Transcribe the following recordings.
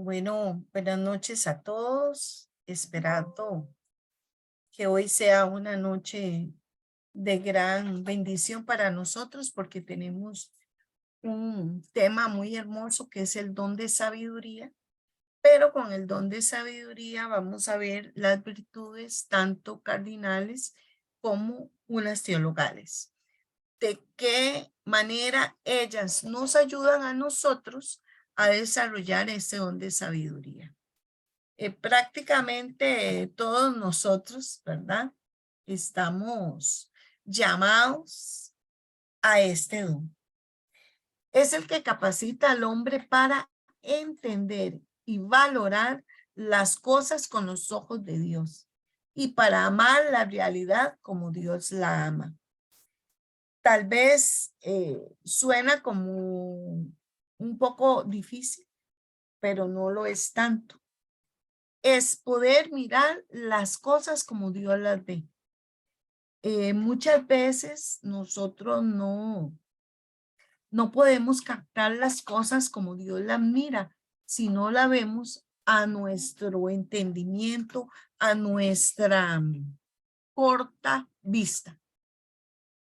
Bueno, buenas noches a todos. Esperando que hoy sea una noche de gran bendición para nosotros porque tenemos un tema muy hermoso que es el don de sabiduría. Pero con el don de sabiduría vamos a ver las virtudes tanto cardinales como unas teologales. De qué manera ellas nos ayudan a nosotros a desarrollar ese don de sabiduría. Prácticamente todos nosotros, ¿verdad? Estamos llamados a este don. Es el que capacita al hombre para entender y valorar las cosas con los ojos de Dios y para amar la realidad como Dios la ama. Tal vez suena como un poco difícil, pero no lo es tanto. Es poder mirar las cosas como Dios las ve. Muchas veces nosotros no podemos captar las cosas como Dios las mira, si no la vemos a nuestro entendimiento, a nuestra corta vista.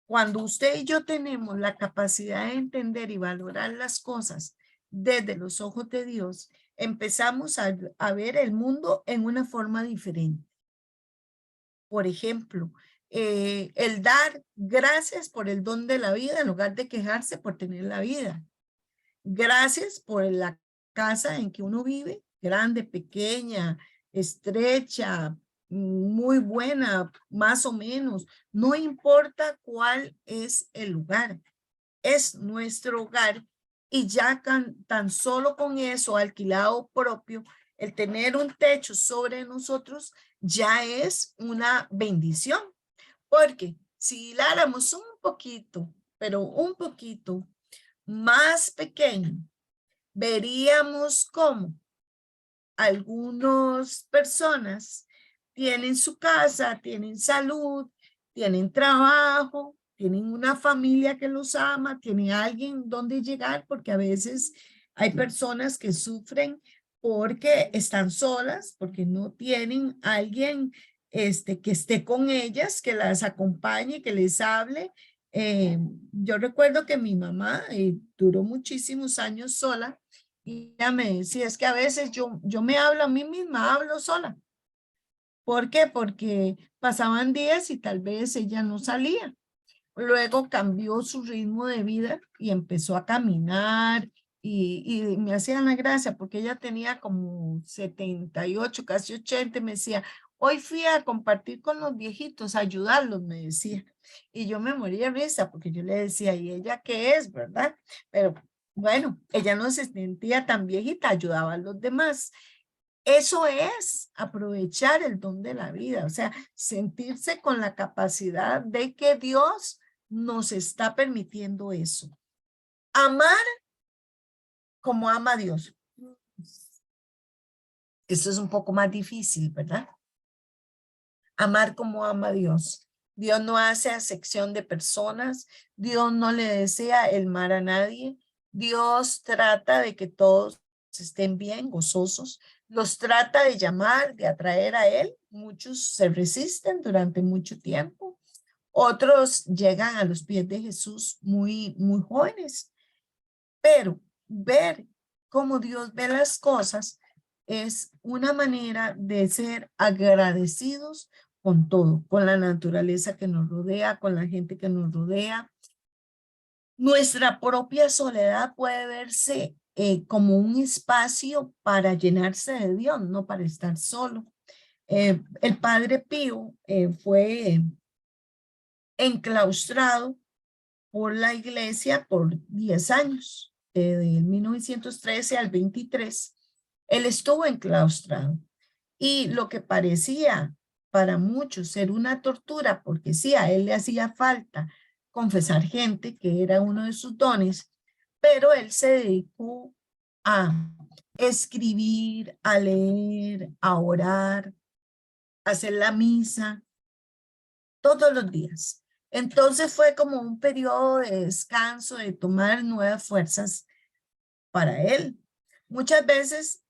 Cuando usted y yo tenemos la capacidad de entender y valorar las cosas desde los ojos de Dios, empezamos a ver el mundo en una forma diferente. Por ejemplo, el dar gracias por el don de la vida en lugar de quejarse por tener la vida. Gracias por la casa en que uno vive, grande, pequeña, estrecha, muy buena, más o menos. No importa cuál es el lugar, es nuestro hogar y ya tan solo con eso alquilado propio, el tener un techo sobre nosotros ya es una bendición, porque si hiláramos un poquito, pero un poquito más pequeño, veríamos cómo algunas personas tienen su casa, tienen salud, tienen trabajo, tienen una familia que los ama, tienen alguien donde llegar, porque a veces hay personas que sufren porque están solas, porque no tienen alguien que esté con ellas, que las acompañe, que les hable. Yo recuerdo que mi mamá duró muchísimos años sola y ella me decía, es que a veces yo me hablo a mí misma, hablo sola. ¿Por qué? Porque pasaban días y tal vez ella no salía. Luego cambió su ritmo de vida y empezó a caminar y me hacían la gracia porque ella tenía como 78, casi 80, y me decía, hoy fui a compartir con los viejitos, a ayudarlos, me decía. Y yo me moría de risa porque yo le decía, ¿y ella qué es, verdad? Pero bueno, ella no se sentía tan viejita, ayudaba a los demás. Eso es aprovechar el don de la vida, o sea, sentirse con la capacidad de que Dios nos está permitiendo eso. Amar como ama a Dios. Esto es un poco más difícil, ¿verdad? Amar como ama a Dios. Dios no hace acepción de personas. Dios no le desea el mal a nadie. Dios trata de que todos estén bien, gozosos. Los trata de llamar, de atraer a Él. Muchos se resisten durante mucho tiempo. Otros llegan a los pies de Jesús muy jóvenes. Pero ver cómo Dios ve las cosas es una manera de ser agradecidos con todo, con la naturaleza que nos rodea, con la gente que nos rodea. Nuestra propia soledad puede verse como un espacio para llenarse de Dios, no para estar solo. El Padre Pío fue enclaustrado por la iglesia por 10 años, de 1913 al 23. Él estuvo enclaustrado y lo que parecía para muchos ser una tortura, porque sí, a él le hacía falta confesar gente, que era uno de sus dones, pero él se dedicó a escribir, a leer, a orar, a hacer la misa todos los días. Entonces fue como un periodo de descanso, de tomar nuevas fuerzas para él. Muchas veces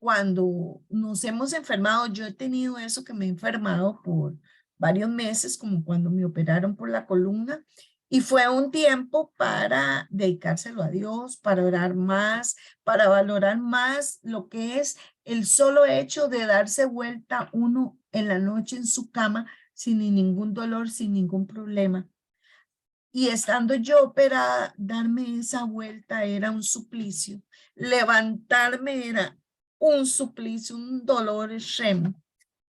cuando nos hemos enfermado, yo he tenido eso que me he enfermado por varios meses, como cuando me operaron por la columna, y fue un tiempo para dedicárselo a Dios, para orar más, para valorar más lo que es el solo hecho de darse vuelta uno en la noche en su cama sin ningún dolor, sin ningún problema. Y estando yo operada, darme esa vuelta era un suplicio. Levantarme era un suplicio, un dolor extremo.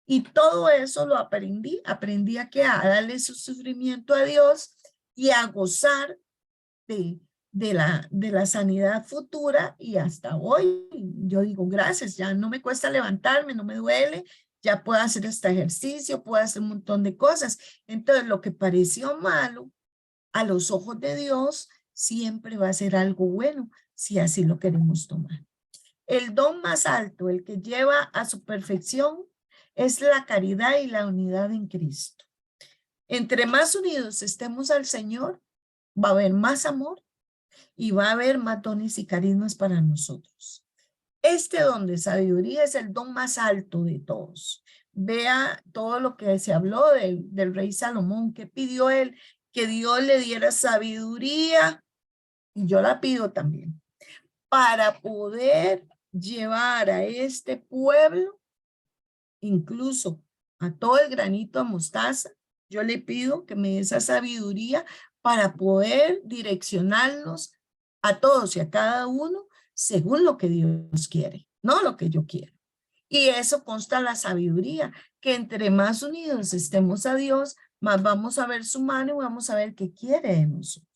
Y todo eso lo aprendí. Aprendí a darle su sufrimiento a Dios y a gozar de la sanidad futura. Y hasta hoy yo digo, gracias, ya no me cuesta levantarme, no me duele, ya puedo hacer este ejercicio, puedo hacer un montón de cosas. Entonces, lo que pareció malo, a los ojos de Dios, siempre va a ser algo bueno, si así lo queremos tomar. El don más alto, el que lleva a su perfección, es la caridad y la unidad en Cristo. Entre más unidos estemos al Señor, va a haber más amor y va a haber más dones y carismas para nosotros. Este don de sabiduría es el don más alto de todos. Vea todo lo que se habló del rey Salomón, que pidió él, que Dios le diera sabiduría, y yo la pido también, para poder llevar a este pueblo, incluso a todo el granito de mostaza. Yo le pido que me dé esa sabiduría para poder direccionarlos a todos y a cada uno según lo que Dios quiere, no lo que yo quiero. Y eso consta la sabiduría, que entre más unidos estemos a Dios, más vamos a ver su mano y vamos a ver qué quiere de nosotros.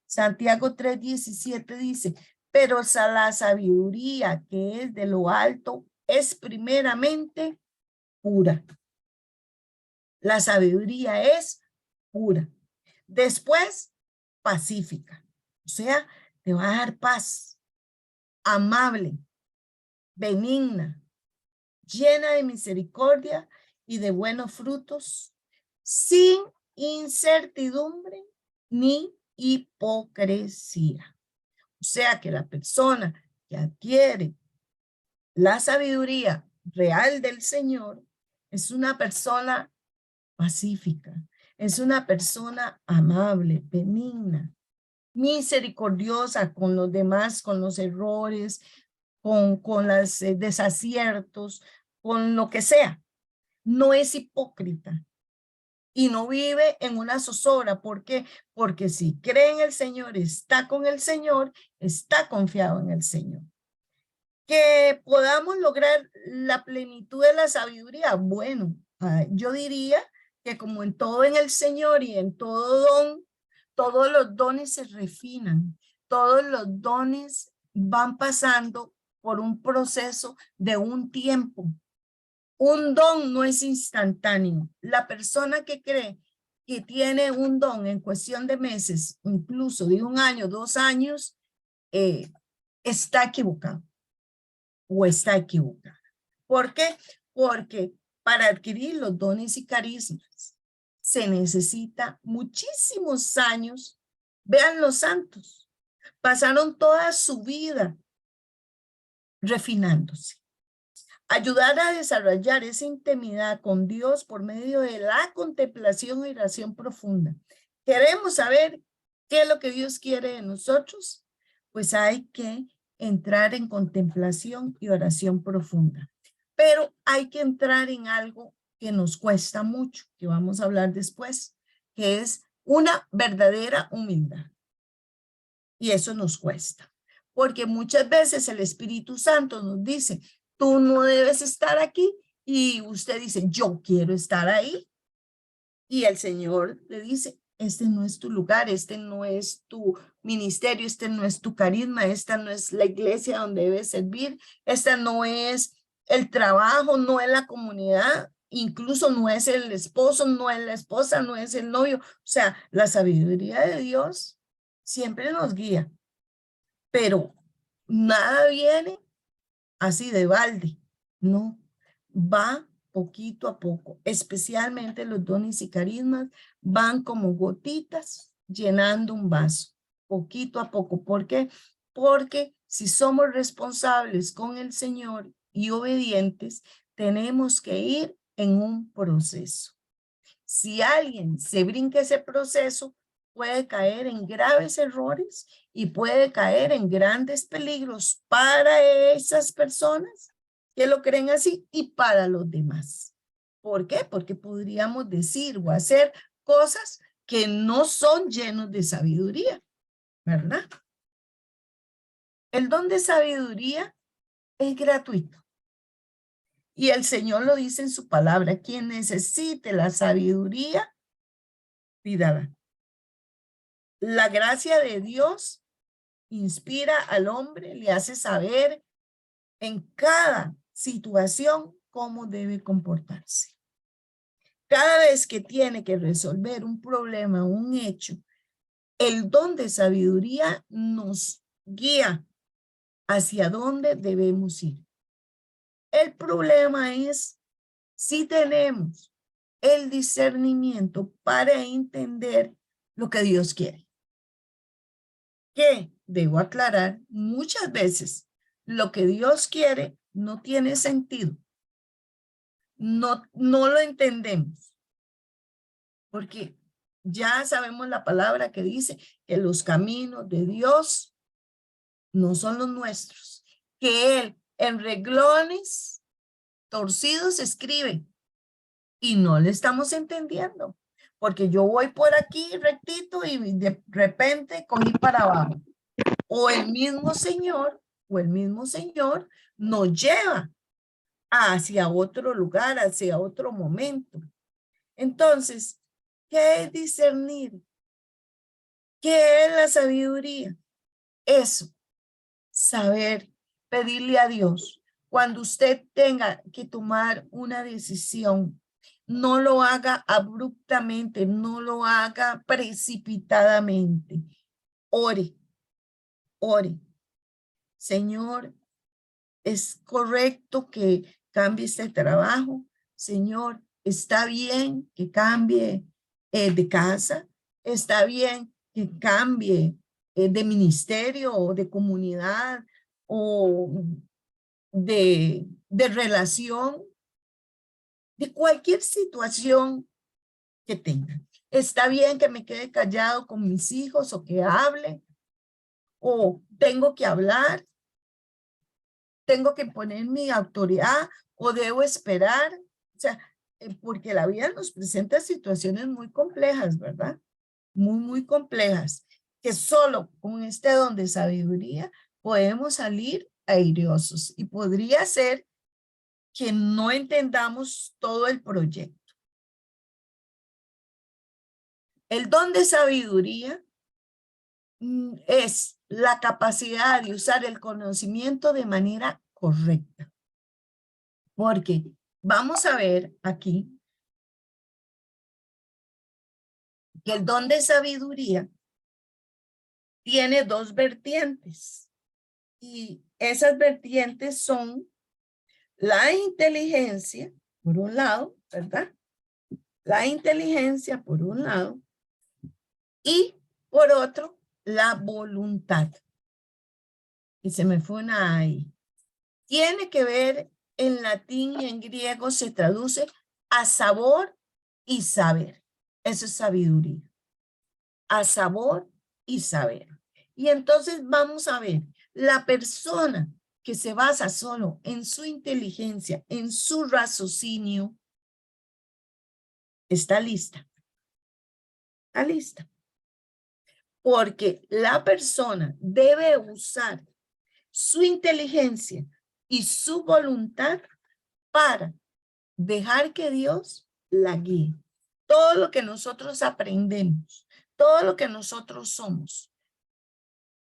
Santiago 3:17 dice, pero la sabiduría que es de lo alto es primeramente pura. La sabiduría es pura. Después, pacífica. O sea, te va a dar paz, amable, benigna, llena de misericordia y de buenos frutos, sin incertidumbre ni hipocresía. O sea que la persona que adquiere la sabiduría real del Señor es una persona pacífica, es una persona amable, benigna, misericordiosa con los demás, con los errores, con los desaciertos, con lo que sea. No es hipócrita y no vive en una zozobra. ¿Por qué? Porque si cree en el Señor, está con el Señor, está confiado en el Señor. Que podamos lograr la plenitud de la sabiduría. Bueno, yo diría que como en todo en el Señor y en todo don, todos los dones se refinan, todos los dones van pasando por un proceso de un tiempo. Un don no es instantáneo. La persona que cree que tiene un don en cuestión de meses, incluso de 1 año, 2 años, está equivocado o está equivocada. ¿Por qué? Porque para adquirir los dones y carismas se necesita muchísimos años. Vean los santos, pasaron toda su vida refinándose. Ayudar a desarrollar esa intimidad con Dios por medio de la contemplación y oración profunda. ¿Queremos saber qué es lo que Dios quiere de nosotros? Pues hay que entrar en contemplación y oración profunda. Pero hay que entrar en algo que nos cuesta mucho, que vamos a hablar después, que es una verdadera humildad. Y eso nos cuesta, porque muchas veces el Espíritu Santo nos dice, tú no debes estar aquí, y usted dice, yo quiero estar ahí. Y el Señor le dice, este no es tu lugar, este no es tu ministerio, este no es tu carisma, esta no es la iglesia donde debes servir, esta no es el trabajo, no es la comunidad, incluso no es el esposo, no es la esposa, no es el novio. O sea, la sabiduría de Dios siempre nos guía, pero nada viene así de balde, no, va poquito a poco, especialmente los dones y carismas van como gotitas llenando un vaso, poquito a poco. ¿Por qué? Porque si somos responsables con el Señor y obedientes, tenemos que ir en un proceso. Si alguien se brinca ese proceso, puede caer en graves errores y puede caer en grandes peligros para esas personas que lo creen así y para los demás. ¿Por qué? Porque podríamos decir o hacer cosas que no son llenos de sabiduría, ¿verdad? El don de sabiduría es gratuito. Y el Señor lo dice en su palabra, quien necesite la sabiduría, pídala. La gracia de Dios inspira al hombre, le hace saber en cada situación cómo debe comportarse. Cada vez que tiene que resolver un problema, un hecho, el don de sabiduría nos guía hacia dónde debemos ir. El problema es si tenemos el discernimiento para entender lo que Dios quiere. Que, debo aclarar, muchas veces lo que Dios quiere no tiene sentido. No lo entendemos. Porque ya sabemos la palabra que dice que los caminos de Dios no son los nuestros. Que Él en reglones torcidos escribe y no le estamos entendiendo. Porque yo voy por aquí rectito y de repente cogí para abajo. O el mismo Señor nos lleva hacia otro lugar, hacia otro momento. Entonces, ¿qué es discernir? ¿Qué es la sabiduría? Eso, saber pedirle a Dios. Cuando usted tenga que tomar una decisión, no lo haga abruptamente, no lo haga precipitadamente. Ore, ore. Señor, ¿es correcto que cambie este trabajo? Señor, ¿está bien que cambie de casa? ¿Está bien que cambie de ministerio o de comunidad o de relación? De cualquier situación que tenga. ¿Está bien que me quede callado con mis hijos o que hable? ¿O tengo que hablar? ¿Tengo que poner mi autoridad o debo esperar? O sea, porque la vida nos presenta situaciones muy complejas, ¿verdad? Muy complejas, que solo con este don de sabiduría podemos salir airiosos y podría ser que no entendamos todo el proyecto. El don de sabiduría es la capacidad de usar el conocimiento de manera correcta. Porque vamos a ver aquí que el don de sabiduría tiene dos vertientes. Y esas vertientes son la inteligencia, por un lado, ¿verdad? La inteligencia, por un lado, y por otro, la voluntad. Y se me fue una ahí. Tiene que ver en latín y en griego, se traduce a sabor y saber. Eso es sabiduría. A sabor y saber. Y entonces vamos a ver, la persona que se basa solo en su inteligencia, en su raciocinio, está lista. Está lista. Porque la persona debe usar su inteligencia y su voluntad para dejar que Dios la guíe. Todo lo que nosotros aprendemos, todo lo que nosotros somos,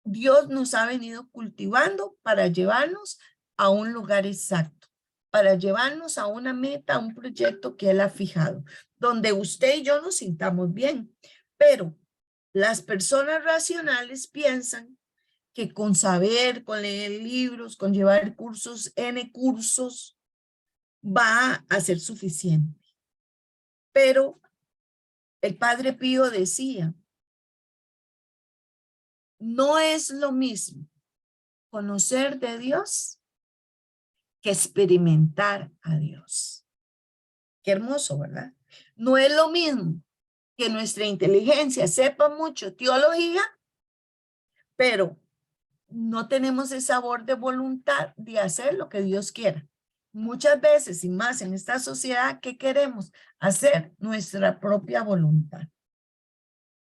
Dios nos ha venido cultivando para llevarnos a un lugar exacto, para llevarnos a una meta, a un proyecto que Él ha fijado, donde usted y yo nos sintamos bien. Pero las personas racionales piensan que con saber, con leer libros, con llevar cursos, N cursos, va a ser suficiente. Pero el Padre Pío decía, no es lo mismo conocer de Dios que experimentar a Dios. Qué hermoso, ¿verdad? No es lo mismo que nuestra inteligencia sepa mucho teología, pero no tenemos el sabor de voluntad de hacer lo que Dios quiera. Muchas veces, y más en esta sociedad, ¿qué queremos? Hacer nuestra propia voluntad.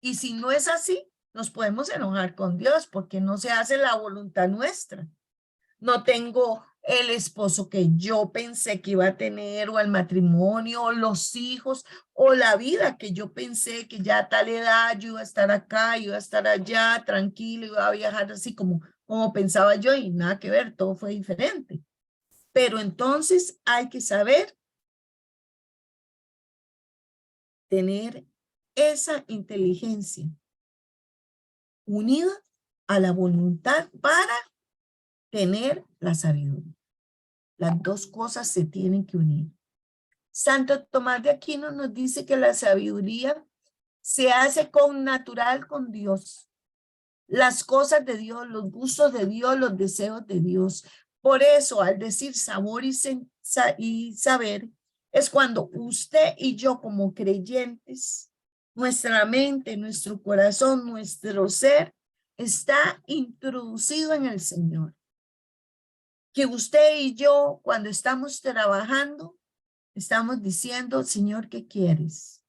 Y si no es así, nos podemos enojar con Dios porque no se hace la voluntad nuestra. No tengo el esposo que yo pensé que iba a tener, o el matrimonio, o los hijos, o la vida que yo pensé que ya a tal edad yo iba a estar acá, yo iba a estar allá, tranquilo, iba a viajar así como pensaba yo, y nada que ver, todo fue diferente. Pero entonces hay que saber tener esa inteligencia unida a la voluntad para tener la sabiduría. Las dos cosas se tienen que unir. Santo Tomás de Aquino nos dice que la sabiduría se hace con natural con Dios. Las cosas de Dios, los gustos de Dios, los deseos de Dios. Por eso, al decir sabor y saber, es cuando usted y yo como creyentes, nuestra mente, nuestro corazón, nuestro ser, está introducido en el Señor. Que usted y yo, cuando estamos trabajando, estamos diciendo, Señor, ¿qué quieres?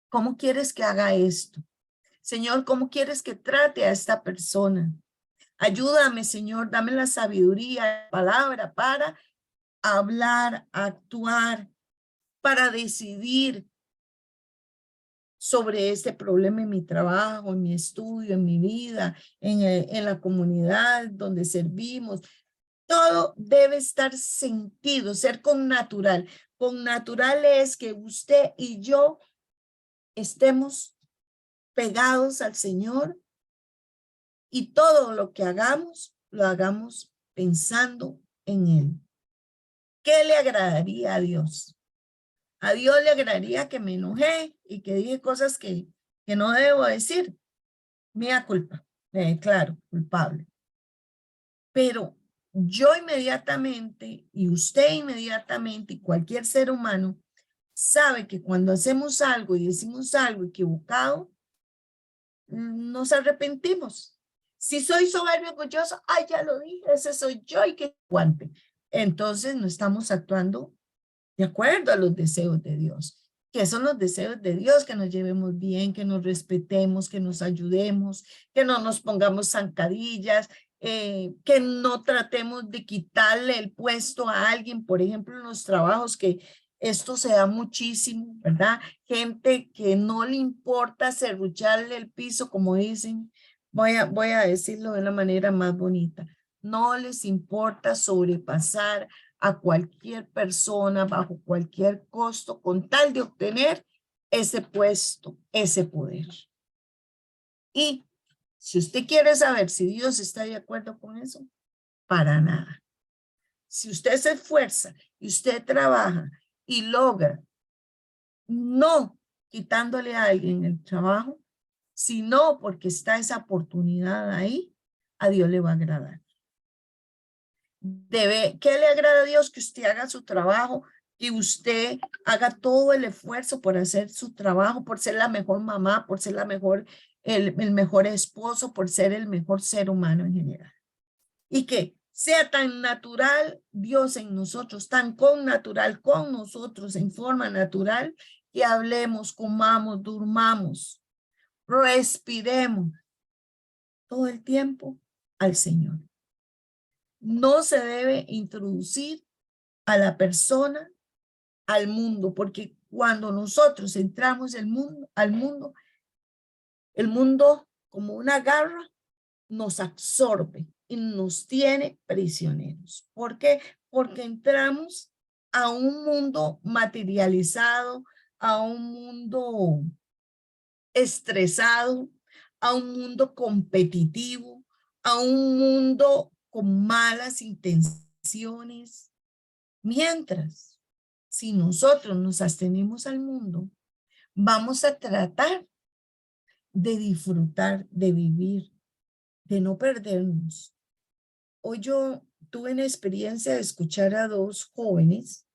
¿Cómo quieres que haga esto? Señor, ¿cómo quieres que trate a esta persona? Ayúdame, Señor, dame la sabiduría, la palabra para hablar, actuar, para decidir sobre este problema en mi trabajo, en mi estudio, en mi vida, en la comunidad donde servimos. Todo debe estar sentido, ser con natural. Con natural es que usted y yo estemos pegados al Señor y todo lo que hagamos, lo hagamos pensando en Él. ¿Qué le agradaría a Dios? A Dios le agradaría que me enojé y que dije cosas que no debo decir. Mía culpa, me declaro culpable. Pero yo inmediatamente, y usted inmediatamente, y cualquier ser humano, sabe que cuando hacemos algo y decimos algo equivocado, nos arrepentimos. Si soy soberbio, orgulloso, ay, ya lo dije, ese soy yo y que aguante. Entonces no estamos actuando de acuerdo a los deseos de Dios. ¿Qué son los deseos de Dios? Que nos llevemos bien, que nos respetemos, que nos ayudemos, que no nos pongamos zancadillas, que no tratemos de quitarle el puesto a alguien, por ejemplo, en los trabajos, que esto se da muchísimo, ¿verdad? Gente que no le importa serrucharle el piso, como dicen, voy a decirlo de la manera más bonita, no les importa sobrepasar a cualquier persona bajo cualquier costo con tal de obtener ese puesto, ese poder. Y si usted quiere saber si Dios está de acuerdo con eso, para nada. Si usted se esfuerza y usted trabaja y logra, no quitándole a alguien el trabajo, sino porque está esa oportunidad ahí, a Dios le va a agradar. ¿Qué le agrada a Dios? Que usted haga su trabajo, que usted haga todo el esfuerzo por hacer su trabajo, por ser la mejor mamá, por ser el mejor esposo, por ser el mejor ser humano en general. Y que sea tan natural Dios en nosotros, tan connatural con nosotros en forma natural, que hablemos, comamos, durmamos, respiremos todo el tiempo al Señor. No se debe introducir a la persona al mundo, porque cuando nosotros entramos al mundo, el mundo como una garra nos absorbe y nos tiene prisioneros. ¿Por qué? Porque entramos a un mundo materializado, a un mundo estresado, a un mundo competitivo, a un mundo con malas intenciones. Mientras, si nosotros nos abstenemos al mundo, vamos a tratar de disfrutar, de vivir, de no perdernos. hoy yo tuve una experiencia de escuchar a dos jóvenes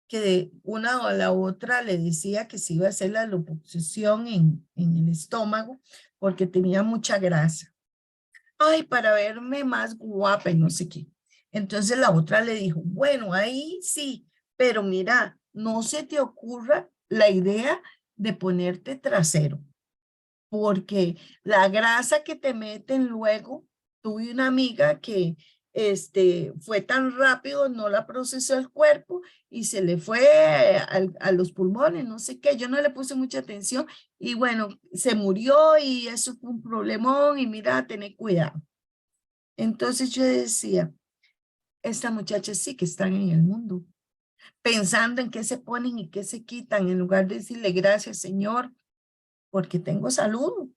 que de una o a la otra le decía que se iba a hacer la liposucción en el estómago porque tenía mucha grasa. Ay, para verme más guapa y no sé qué. Entonces la otra le dijo, bueno, ahí sí, pero mira, no se te ocurra la idea de ponerte trasero, porque la grasa que te meten luego, tuve una amiga que fue tan rápido, no la procesó el cuerpo y se le fue a los pulmones, no sé qué, yo no le puse mucha atención y bueno, se murió y eso fue un problemón y mira, tener cuidado. Entonces yo decía, esta muchacha sí que están en el mundo, pensando en qué se ponen y qué se quitan, en lugar de decirle gracias, Señor, porque tengo salud.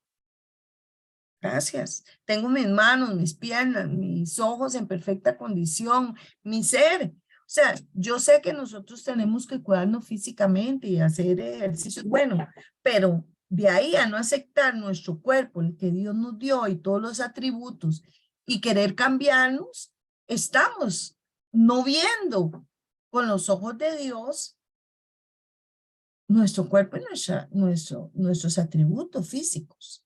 Gracias. Tengo mis manos, mis piernas, mis ojos en perfecta condición, mi ser. O sea, yo sé que nosotros tenemos que cuidarnos físicamente y hacer ejercicio, bueno, pero de ahí a no aceptar nuestro cuerpo, el que Dios nos dio y todos los atributos y querer cambiarnos, estamos no viendo con los ojos de Dios nuestro cuerpo y nuestros atributos físicos.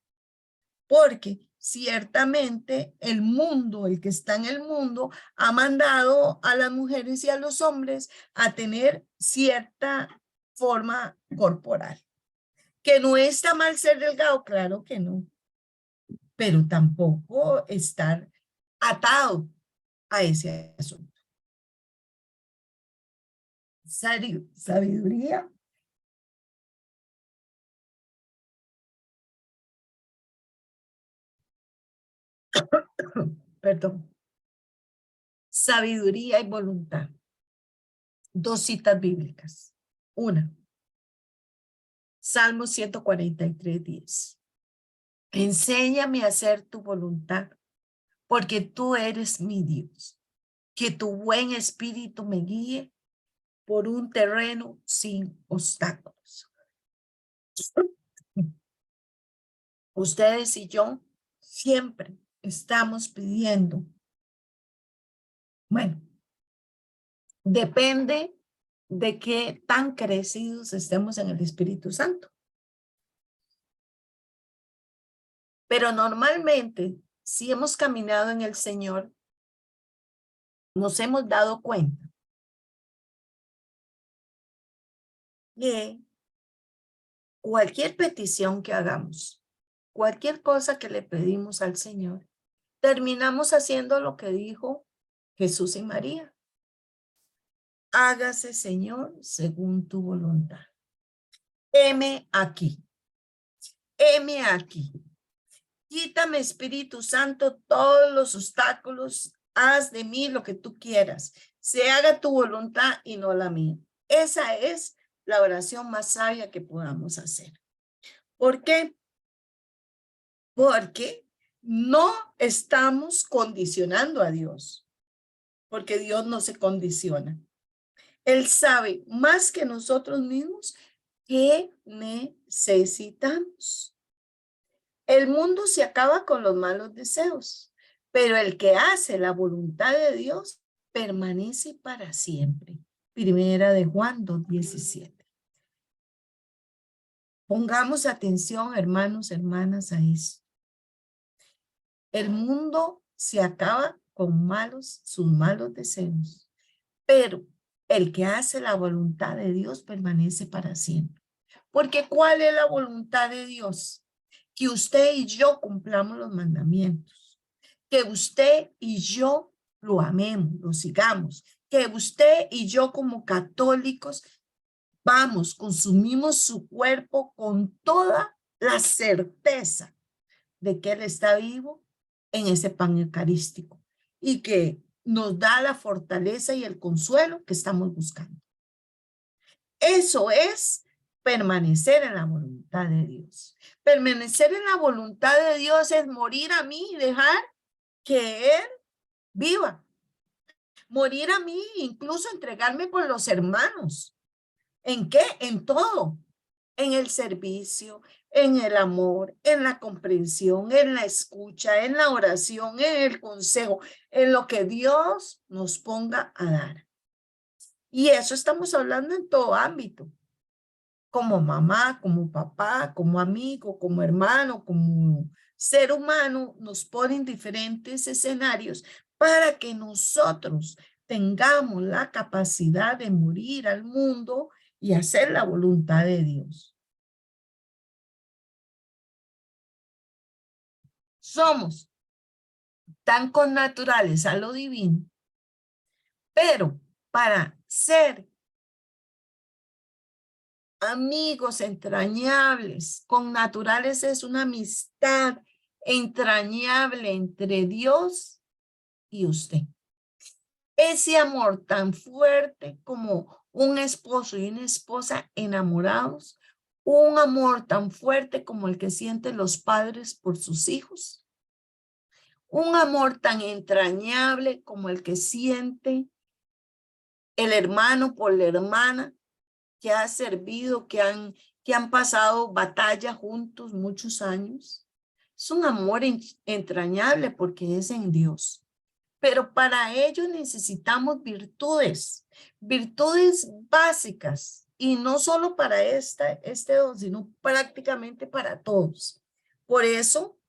Porque ciertamente el mundo, el que está en el mundo, ha mandado a las mujeres y a los hombres a tener cierta forma corporal. Que no está mal ser delgado, claro que no, pero tampoco estar atado a ese asunto. Sabiduría. Perdón. Sabiduría y voluntad. Dos citas bíblicas. Una, Salmo 143:10. Enséñame a hacer tu voluntad, porque tú eres mi Dios. Que tu buen espíritu me guíe por un terreno sin obstáculos. Ustedes y yo siempre estamos pidiendo. Bueno, depende de qué tan crecidos estemos en el Espíritu Santo. Pero normalmente, si hemos caminado en el Señor, nos hemos dado cuenta que cualquier petición que hagamos, cualquier cosa que le pedimos al Señor, terminamos haciendo lo que dijo Jesús y María. Hágase, Señor, según tu voluntad. Heme aquí. Heme aquí. Quítame, Espíritu Santo, todos los obstáculos. Haz de mí lo que tú quieras. Se haga tu voluntad y no la mía. Esa es la oración más sabia que podamos hacer. ¿Por qué? Porque no estamos condicionando a Dios, porque Dios no se condiciona. Él sabe más que nosotros mismos qué necesitamos. El mundo se acaba con los malos deseos, pero el que hace la voluntad de Dios permanece para siempre. Primera de Juan 2:17. Pongamos atención, hermanos, hermanas, a eso. El mundo se acaba con sus malos deseos, pero el que hace la voluntad de Dios permanece para siempre. Porque ¿cuál es la voluntad de Dios? Que usted y yo cumplamos los mandamientos, que usted y yo lo amemos, lo sigamos, que usted y yo como católicos vamos, consumimos su cuerpo con toda la certeza de que Él está vivo en ese pan eucarístico y que nos da la fortaleza y el consuelo que estamos buscando. Eso es permanecer en la voluntad de Dios. Permanecer en la voluntad de Dios es morir a mí y dejar que Él viva. Morir a mí, incluso entregarme por los hermanos. ¿En qué? En todo. en el servicio, en el amor, en la comprensión, en la escucha, en la oración, en el consejo, en lo que Dios nos ponga a dar. Y eso estamos hablando en todo ámbito, como mamá, como papá, como amigo, como hermano, como ser humano, nos ponen diferentes escenarios para que nosotros tengamos la capacidad de morir al mundo y hacer la voluntad de Dios. Somos tan connaturales a lo divino, pero para ser amigos entrañables, connaturales es una amistad entrañable entre Dios y usted. Ese amor tan fuerte como un esposo y una esposa enamorados, un amor tan fuerte como el que sienten los padres por sus hijos, un amor tan entrañable como el que siente el hermano por la hermana que ha servido, que han pasado batalla juntos muchos años. Es un amor entrañable porque es en Dios. Pero para ello necesitamos virtudes, virtudes básicas, y no solo para este don, sino prácticamente para todos. Por eso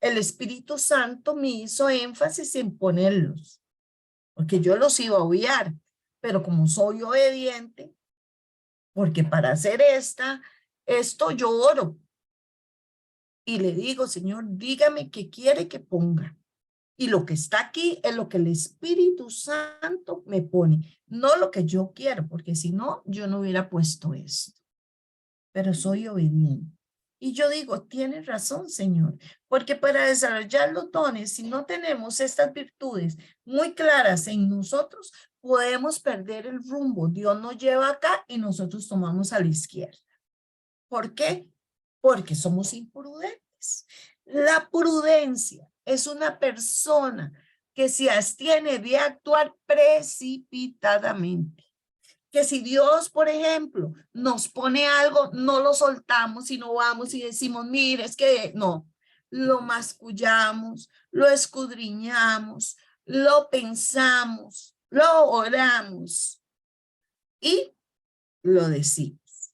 el Espíritu Santo me hizo énfasis en ponerlos, porque yo los iba a obviar, pero como soy obediente, porque para hacer esto yo oro y le digo, Señor, dígame qué quiere que ponga. Y lo que está aquí es lo que el Espíritu Santo me pone, no lo que yo quiero, porque si no, yo no hubiera puesto esto. Pero soy obediente. Y yo digo, tienes razón, Señor, porque para desarrollar los dones, si no tenemos estas virtudes muy claras en nosotros, podemos perder el rumbo. Dios nos lleva acá y nosotros tomamos a la izquierda. ¿Por qué? Porque somos imprudentes. La prudencia es una persona que se abstiene de actuar precipitadamente. Que si Dios, por ejemplo, nos pone algo, no lo soltamos y no vamos y decimos, mire, es que no, lo mascullamos, lo escudriñamos, lo pensamos, lo oramos y lo decimos.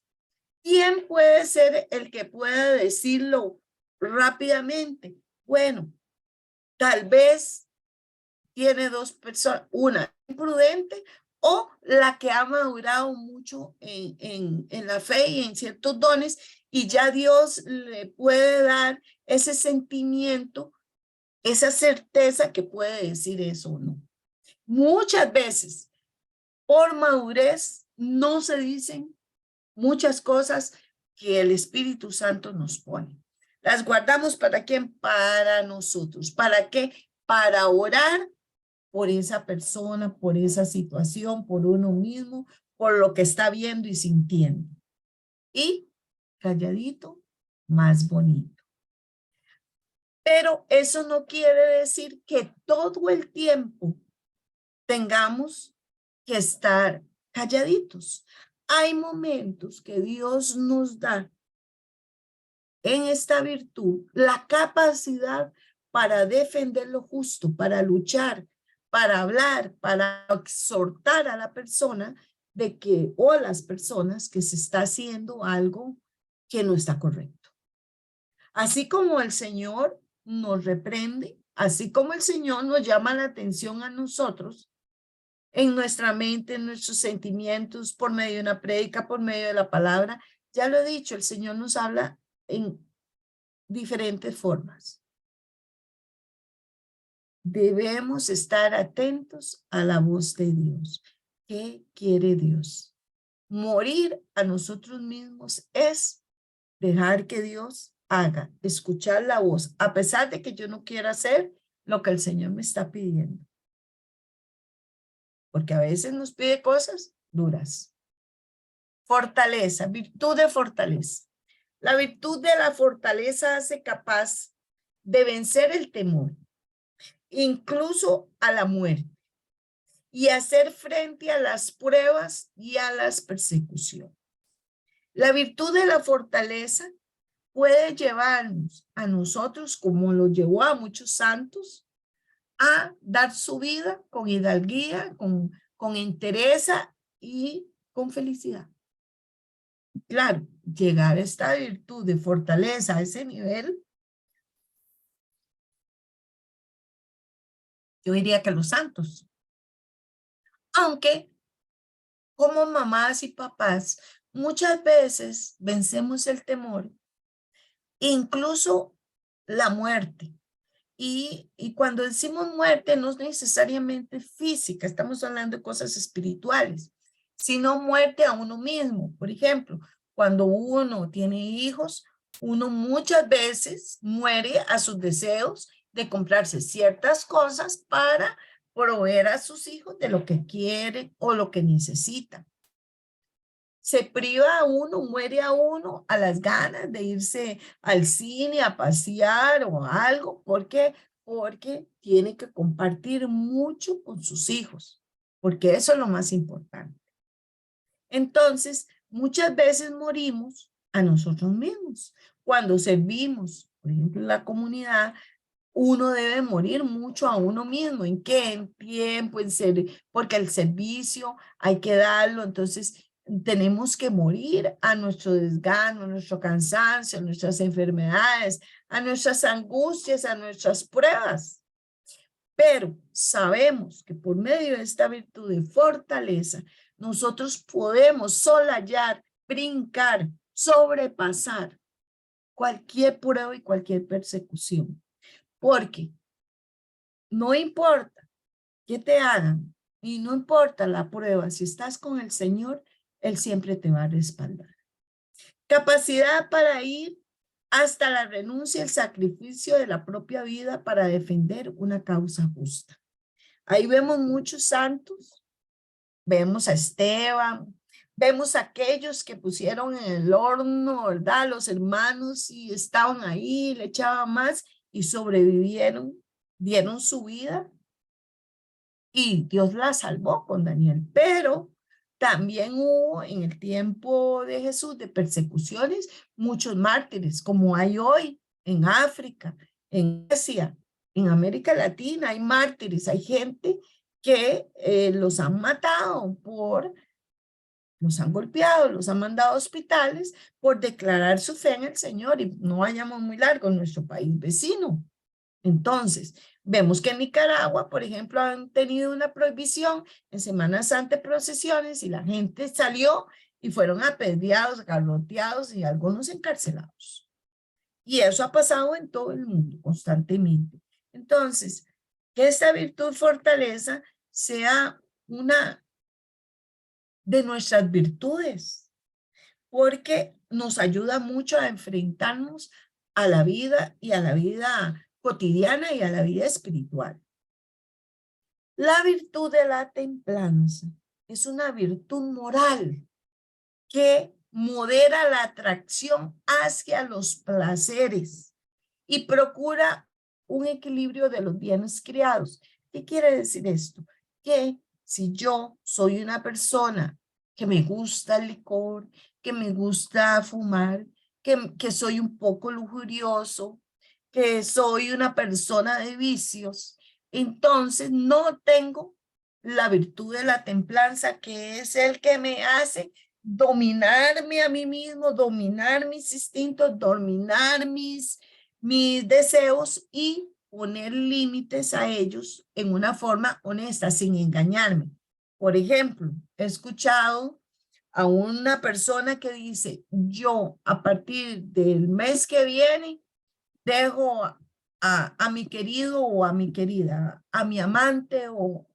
¿Quién puede ser el que pueda decirlo rápidamente? Bueno, tal vez tiene dos personas, una imprudente o la que ha madurado mucho en la fe y en ciertos dones y ya Dios le puede dar ese sentimiento, esa certeza que puede decir eso o no. Muchas veces, por madurez, no se dicen muchas cosas que el Espíritu Santo nos pone. Las guardamos para quién? Para nosotros. ¿Para qué? Para orar por esa persona, por esa situación, por uno mismo, por lo que está viendo y sintiendo. Y calladito, más bonito. Pero eso no quiere decir que todo el tiempo tengamos que estar calladitos. Hay momentos que Dios nos da en esta virtud la capacidad para defender lo justo, para luchar, para hablar, para exhortar a la persona de que, o a las personas que se está haciendo algo que no está correcto. Así como el Señor nos reprende, así como el Señor nos llama la atención a nosotros, en nuestra mente, en nuestros sentimientos, por medio de una prédica, por medio de la palabra. Ya lo he dicho, el Señor nos habla en diferentes formas. Debemos estar atentos a la voz de Dios. ¿Qué quiere Dios? Morir a nosotros mismos es dejar que Dios haga, escuchar la voz, a pesar de que yo no quiera hacer lo que el Señor me está pidiendo. Porque a veces nos pide cosas duras. Fortaleza, virtud de fortaleza. La virtud de la fortaleza hace capaz de vencer el temor, incluso a la muerte, y hacer frente a las pruebas y a las persecuciones. La virtud de la fortaleza puede llevarnos a nosotros, como lo llevó a muchos santos, a dar su vida con hidalguía, con entereza y con felicidad. Claro, llegar a esta virtud de fortaleza a ese nivel, yo diría que los santos. Aunque como mamás y papás, muchas veces vencemos el temor, incluso la muerte. Y cuando decimos muerte, no es necesariamente física, estamos hablando de cosas espirituales, sino muerte a uno mismo. Por ejemplo, cuando uno tiene hijos, uno muchas veces muere a sus deseos de comprarse ciertas cosas para proveer a sus hijos de lo que quieren o lo que necesitan. Se priva a uno, muere a uno a las ganas de irse al cine, a pasear o algo. ¿Por qué? Porque tiene que compartir mucho con sus hijos, porque eso es lo más importante. Entonces, muchas veces morimos a nosotros mismos. Cuando servimos, por ejemplo, en la comunidad, uno debe morir mucho a uno mismo. ¿En qué? En tiempo, porque el servicio hay que darlo. Entonces, tenemos que morir a nuestro desgano, a nuestro cansancio, a nuestras enfermedades, a nuestras angustias, a nuestras pruebas. Pero sabemos que por medio de esta virtud de fortaleza, nosotros podemos solallar, brincar, sobrepasar cualquier prueba y cualquier persecución. Porque no importa qué te hagan y no importa la prueba, si estás con el Señor, Él siempre te va a respaldar. Capacidad para ir hasta la renuncia y el sacrificio de la propia vida para defender una causa justa. Ahí vemos muchos santos, vemos a Esteban, vemos a aquellos que pusieron en el horno, ¿verdad? Los hermanos y estaban ahí, le echaban más y sobrevivieron, dieron su vida y Dios la salvó con Daniel. Pero también hubo en el tiempo de Jesús de persecuciones muchos mártires, como hay hoy en África, en Asia, en América Latina, hay mártires, hay gente que los han matado los han golpeado, los han mandado a hospitales por declarar su fe en el Señor. Y no vayamos muy largo en nuestro país vecino. Entonces, vemos que en Nicaragua, por ejemplo, han tenido una prohibición en Semana Santa, procesiones, y la gente salió y fueron apedreados, garroteados y algunos encarcelados. Y eso ha pasado en todo el mundo constantemente. Entonces, que esta virtud fortaleza sea una de nuestras virtudes, porque nos ayuda mucho a enfrentarnos a la vida y a la vida cotidiana y a la vida espiritual. La virtud de la templanza es una virtud moral que modera la atracción hacia los placeres y procura un equilibrio de los bienes creados. ¿Qué quiere decir esto? Que si yo soy una persona que me gusta el licor, que me gusta fumar, que soy un poco lujurioso, que soy una persona de vicios, entonces no tengo la virtud de la templanza, que es el que me hace dominarme a mí mismo, dominar mis instintos, dominar mis deseos y poner límites a ellos en una forma honesta, sin engañarme. Por ejemplo, he escuchado a una persona que dice, yo a partir del mes que viene dejo a mi querido o a mi querida, a mi amante o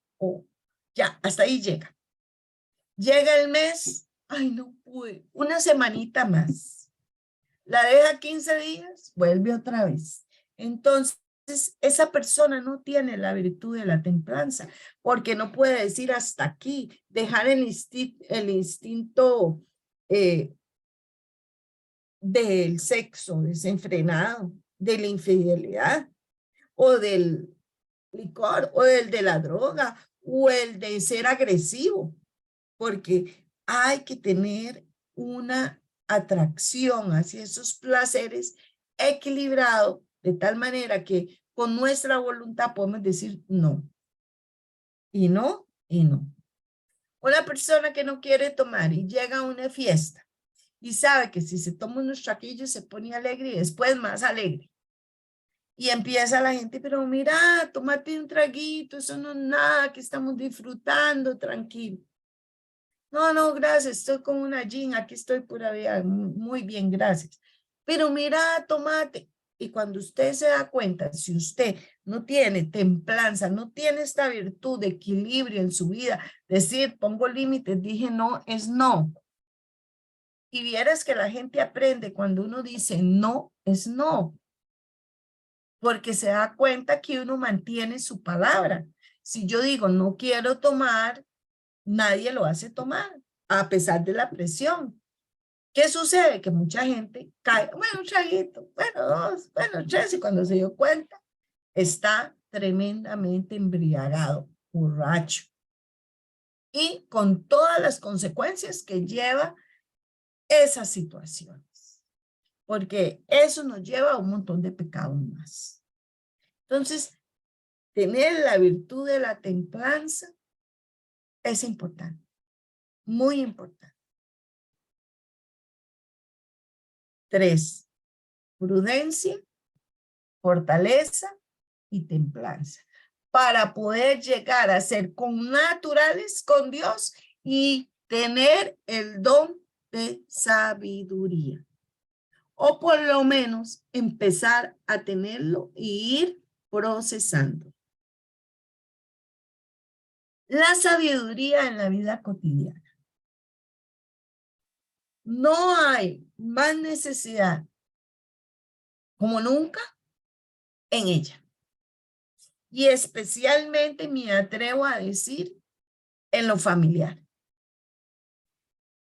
ya, hasta ahí llega. Llega el mes, ay no pude, una semanita más. La deja 15 días, vuelve otra vez. Entonces, esa persona no tiene la virtud de la templanza, porque no puede decir hasta aquí, dejar el instinto del sexo desenfrenado, de la infidelidad, o del licor, o del de la droga, o el de ser agresivo, porque hay que tener una atracción hacia esos placeres equilibrado de tal manera que con nuestra voluntad podemos decir no. Y no, y no. Una persona que no quiere tomar y llega a una fiesta y sabe que si se toma unos traquillos se pone alegre y después más alegre. Y empieza la gente, pero mira, tómate un traguito, eso no es nada, que estamos disfrutando, tranquilo. No, no, gracias, estoy con una gin, aquí estoy pura vida, muy bien, gracias. Pero mira, tomate. Y cuando usted se da cuenta, si usted no tiene templanza, no tiene esta virtud de equilibrio en su vida, decir, pongo límites, dije no, es no. Y vieras que la gente aprende cuando uno dice no, es no. Porque se da cuenta que uno mantiene su palabra. Si yo digo no quiero tomar, nadie lo hace tomar, a pesar de la presión. ¿Qué sucede? Que mucha gente cae, bueno, un traguito, bueno, dos, bueno, tres, y cuando se dio cuenta, está tremendamente embriagado, borracho, y con todas las consecuencias que lleva esas situaciones, porque eso nos lleva a un montón de pecados más. Entonces, tener la virtud de la templanza es importante, muy importante. 3, prudencia, fortaleza y templanza, para poder llegar a ser connaturales con Dios y tener el don de sabiduría. O por lo menos empezar a tenerlo y ir procesando. La sabiduría en la vida cotidiana. No hay más necesidad como nunca en ella. Y especialmente me atrevo a decir en lo familiar.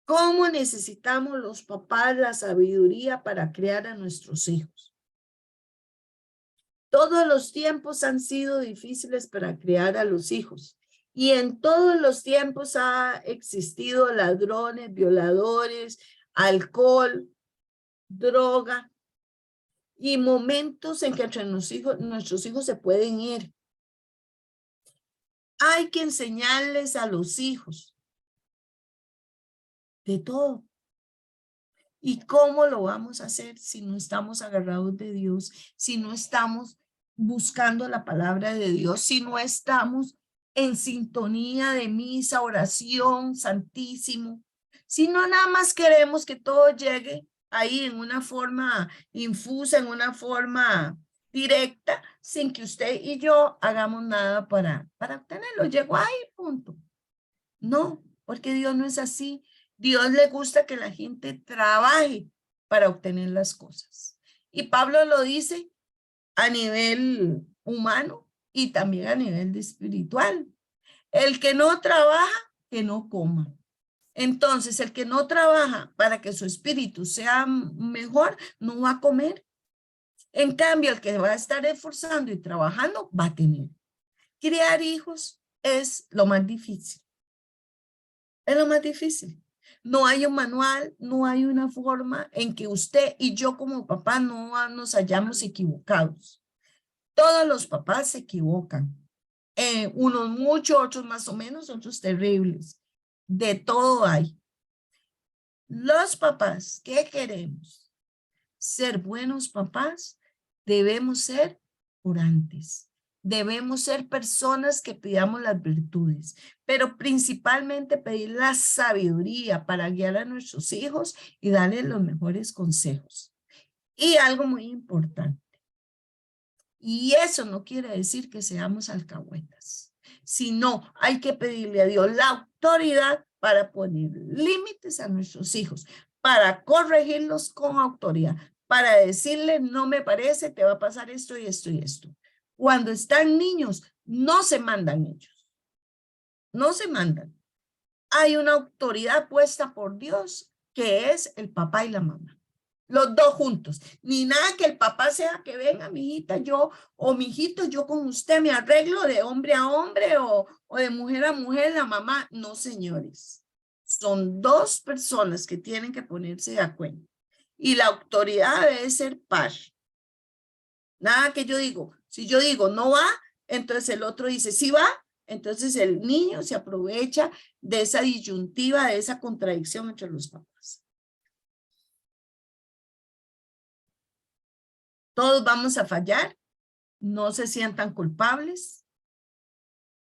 ¿Cómo necesitamos los papás la sabiduría para criar a nuestros hijos? Todos los tiempos han sido difíciles para criar a los hijos. Y en todos los tiempos ha existido ladrones, violadores, alcohol, droga y momentos en que entre nuestros hijos se pueden ir. Hay que enseñarles a los hijos de todo. ¿Y cómo lo vamos a hacer si no estamos agarrados de Dios, si no estamos buscando la palabra de Dios, si no estamos en sintonía de misa, oración, santísimo, si no nada más queremos que todo llegue ahí en una forma infusa, en una forma directa, sin que usted y yo hagamos nada para obtenerlo? Llegó ahí, punto. No, porque Dios no es así. Dios le gusta que la gente trabaje para obtener las cosas. Y Pablo lo dice a nivel humano y también a nivel espiritual. El que no trabaja, que no coma. Entonces, el que no trabaja para que su espíritu sea mejor, no va a comer. En cambio, el que va a estar esforzando y trabajando, va a tener. Criar hijos es lo más difícil. Es lo más difícil. No hay un manual, no hay una forma en que usted y yo como papá no nos hayamos equivocados. Todos los papás se equivocan. Unos mucho, otros más o menos, otros terribles. De todo hay. Los papás que queremos ser buenos papás, debemos ser orantes. Debemos ser personas que pidamos las virtudes, pero principalmente pedir la sabiduría para guiar a nuestros hijos y darles los mejores consejos. Y algo muy importante, y eso no quiere decir que seamos alcahuetas, sino hay que pedirle a Dios la autoridad para poner límites a nuestros hijos, para corregirlos con autoridad, para decirle, no me parece, te va a pasar esto y esto y esto. Cuando están niños, no se mandan ellos, no se mandan. Hay una autoridad puesta por Dios que es el papá y la mamá. Los dos juntos. Ni nada que el papá sea que venga, mi hijita, yo, o mi hijito, yo con usted me arreglo de hombre a hombre o de mujer a mujer, la mamá. No, señores. Son dos personas que tienen que ponerse de acuerdo. Y la autoridad debe ser par. Nada que yo digo, si yo digo no va, entonces el otro dice sí va, entonces el niño se aprovecha de esa disyuntiva, de esa contradicción entre los papás. Todos vamos a fallar, no se sientan culpables.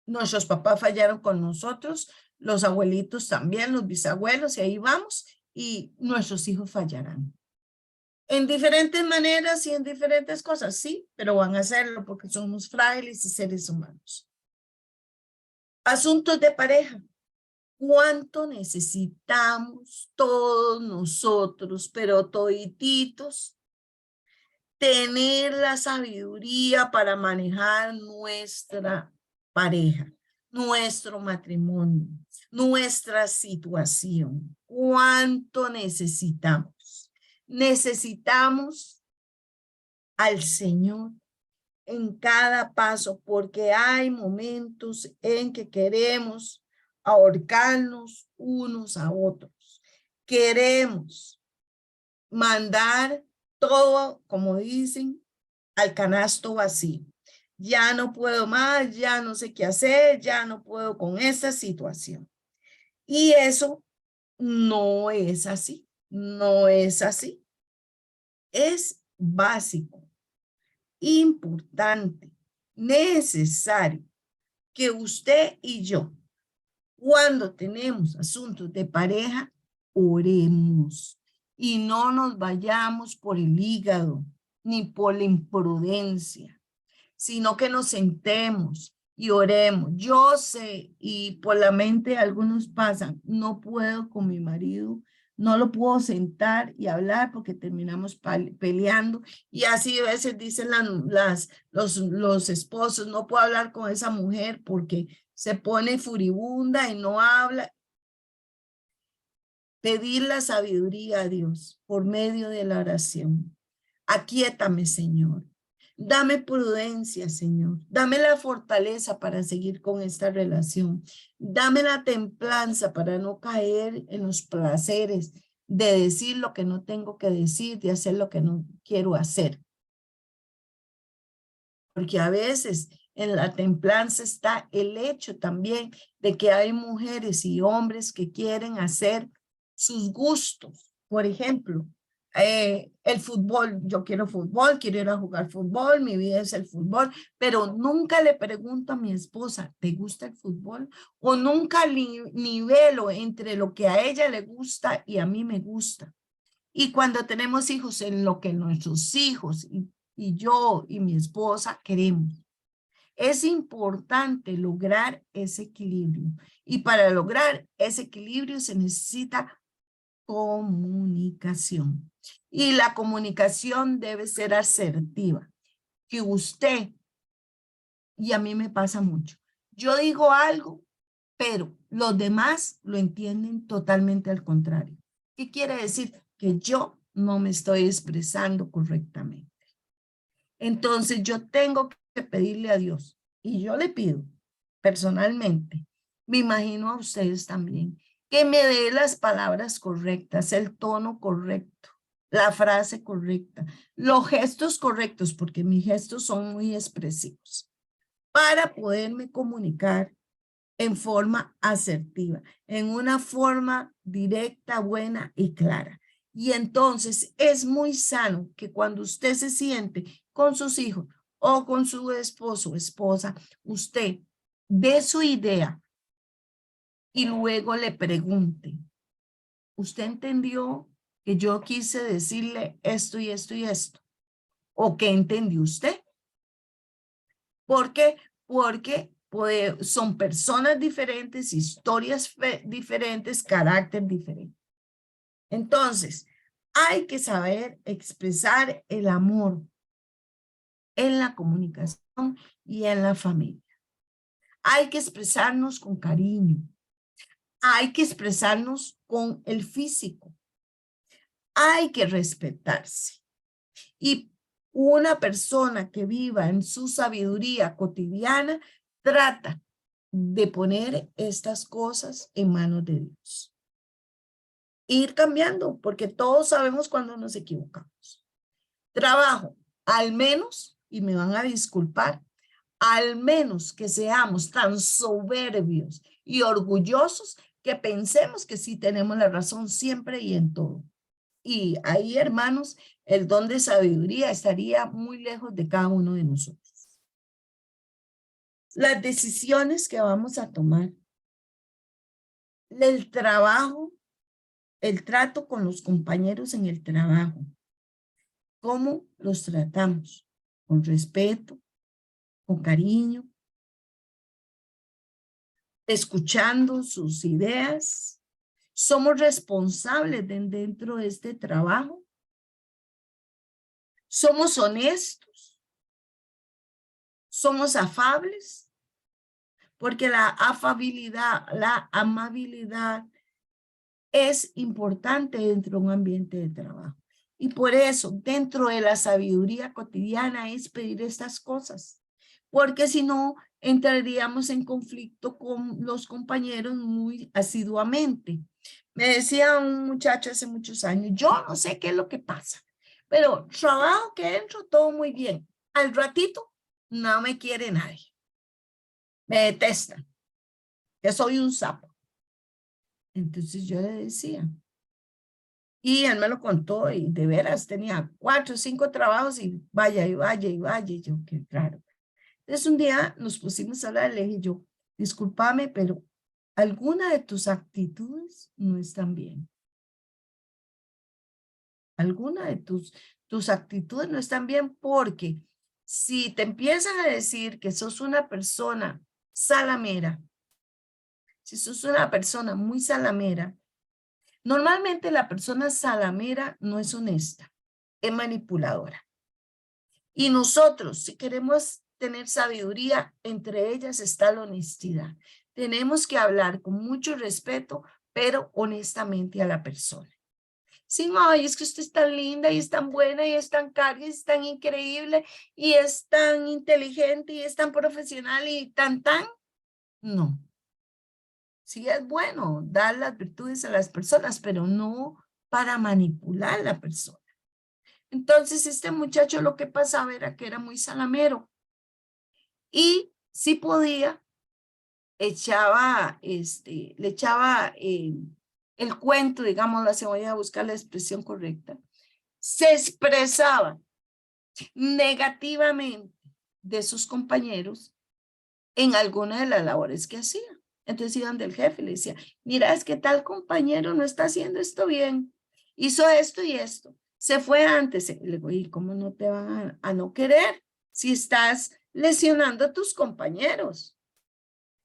Nuestros papás fallaron con nosotros, los abuelitos también, los bisabuelos, y ahí vamos, y nuestros hijos fallarán. En diferentes maneras y en diferentes cosas, sí, pero van a hacerlo porque somos frágiles y seres humanos. Asuntos de pareja. ¿Cuánto necesitamos todos nosotros, pero todititos, tener la sabiduría para manejar nuestra pareja, nuestro matrimonio, nuestra situación? ¿Cuánto necesitamos? Necesitamos al Señor en cada paso, porque hay momentos en que queremos ahorcarnos unos a otros. Queremos mandar todo, como dicen, al canasto vacío. Ya no puedo más, ya no sé qué hacer, ya no puedo con esta situación. Y eso no es así, no es así. Es básico, importante, necesario que usted y yo, cuando tenemos asuntos de pareja, oremos y no nos vayamos por el hígado ni por la imprudencia, sino que nos sentemos y oremos. Yo sé, y por la mente algunos pasan, no puedo con mi marido, no lo puedo sentar y hablar porque terminamos peleando. Y así a veces dicen los esposos, no puedo hablar con esa mujer porque se pone furibunda y no habla. Pedir la sabiduría a Dios por medio de la oración. Aquíétame, Señor. Dame prudencia, Señor. Dame la fortaleza para seguir con esta relación. Dame la templanza para no caer en los placeres de decir lo que no tengo que decir, de hacer lo que no quiero hacer. Porque a veces en la templanza está el hecho también de que hay mujeres y hombres que quieren hacer sus gustos. Por ejemplo, el fútbol, yo quiero fútbol, quiero ir a jugar fútbol, mi vida es el fútbol, pero nunca le pregunto a mi esposa, ¿te gusta el fútbol? O nunca nivelo entre lo que a ella le gusta y a mí me gusta. Y cuando tenemos hijos, en lo que nuestros hijos y yo y mi esposa queremos. Es importante lograr ese equilibrio. Y para lograr ese equilibrio se necesita comunicación. Y la comunicación debe ser asertiva. Que usted, y a mí me pasa mucho, yo digo algo, pero los demás lo entienden totalmente al contrario. ¿Qué quiere decir? Que yo no me estoy expresando correctamente. Entonces yo tengo que pedirle a Dios, y yo le pido personalmente, me imagino a ustedes también, que me dé las palabras correctas, el tono correcto, la frase correcta, los gestos correctos, porque mis gestos son muy expresivos, para poderme comunicar en forma asertiva, en una forma directa, buena y clara. Y entonces es muy sano que cuando usted se siente con sus hijos o con su esposo o esposa, usted dé su idea y luego le pregunte, ¿usted entendió que yo quise decirle esto y esto y esto? ¿O qué entendió usted? ¿Por qué? Porque son personas diferentes, historias diferentes, carácter diferente. Entonces, hay que saber expresar el amor en la comunicación y en la familia. Hay que expresarnos con cariño. Hay que expresarnos con el físico. Hay que respetarse. Y una persona que viva en su sabiduría cotidiana trata de poner estas cosas en manos de Dios. Ir cambiando, porque todos sabemos cuando nos equivocamos. Trabajo, al menos, y me van a disculpar, al menos que seamos tan soberbios y orgullosos que pensemos que sí tenemos la razón siempre y en todo. Y ahí, hermanos, el don de sabiduría estaría muy lejos de cada uno de nosotros. Las decisiones que vamos a tomar, el trabajo, el trato con los compañeros en el trabajo, cómo los tratamos, con respeto, con cariño, escuchando sus ideas. Somos responsables dentro de este trabajo. Somos honestos. Somos afables. Porque la afabilidad, la amabilidad es importante dentro de un ambiente de trabajo. Y por eso, dentro de la sabiduría cotidiana es pedir estas cosas. Porque si no, entraríamos en conflicto con los compañeros muy asiduamente. Me decía un muchacho hace muchos años, yo no sé qué es lo que pasa, pero trabajo que entro todo muy bien. Al ratito, no me quiere nadie. Me detestan, que soy un sapo. Entonces yo le decía, y él me lo contó y de veras tenía 4 o 5 trabajos y vaya y vaya y vaya. Y yo, qué raro. Entonces un día nos pusimos a hablar, le dije yo, discúlpame, pero alguna de tus actitudes no están bien. Alguna de tus actitudes no están bien porque si te empiezan a decir que sos una persona salamera, si sos una persona muy salamera, normalmente la persona salamera no es honesta, es manipuladora. Y nosotros, si queremos tener sabiduría, entre ellas está la honestidad. Tenemos que hablar con mucho respeto, pero honestamente a la persona. Sí, ay, es que usted es tan linda y es tan buena y es tan cálida y es tan increíble y es tan inteligente y es tan profesional y tan. No. Sí es bueno dar las virtudes a las personas, pero no para manipular a la persona. Entonces, este muchacho lo que pasaba era que era muy salamero y si podía, le echaba el cuento, digamos, la voy a buscar la expresión correcta, se expresaba negativamente de sus compañeros en alguna de las labores que hacía. Entonces iban del jefe y le decía, mira, es que tal compañero no está haciendo esto bien, hizo esto y esto, se fue antes. Le digo, ¿y cómo no te van a no querer si estás lesionando a tus compañeros?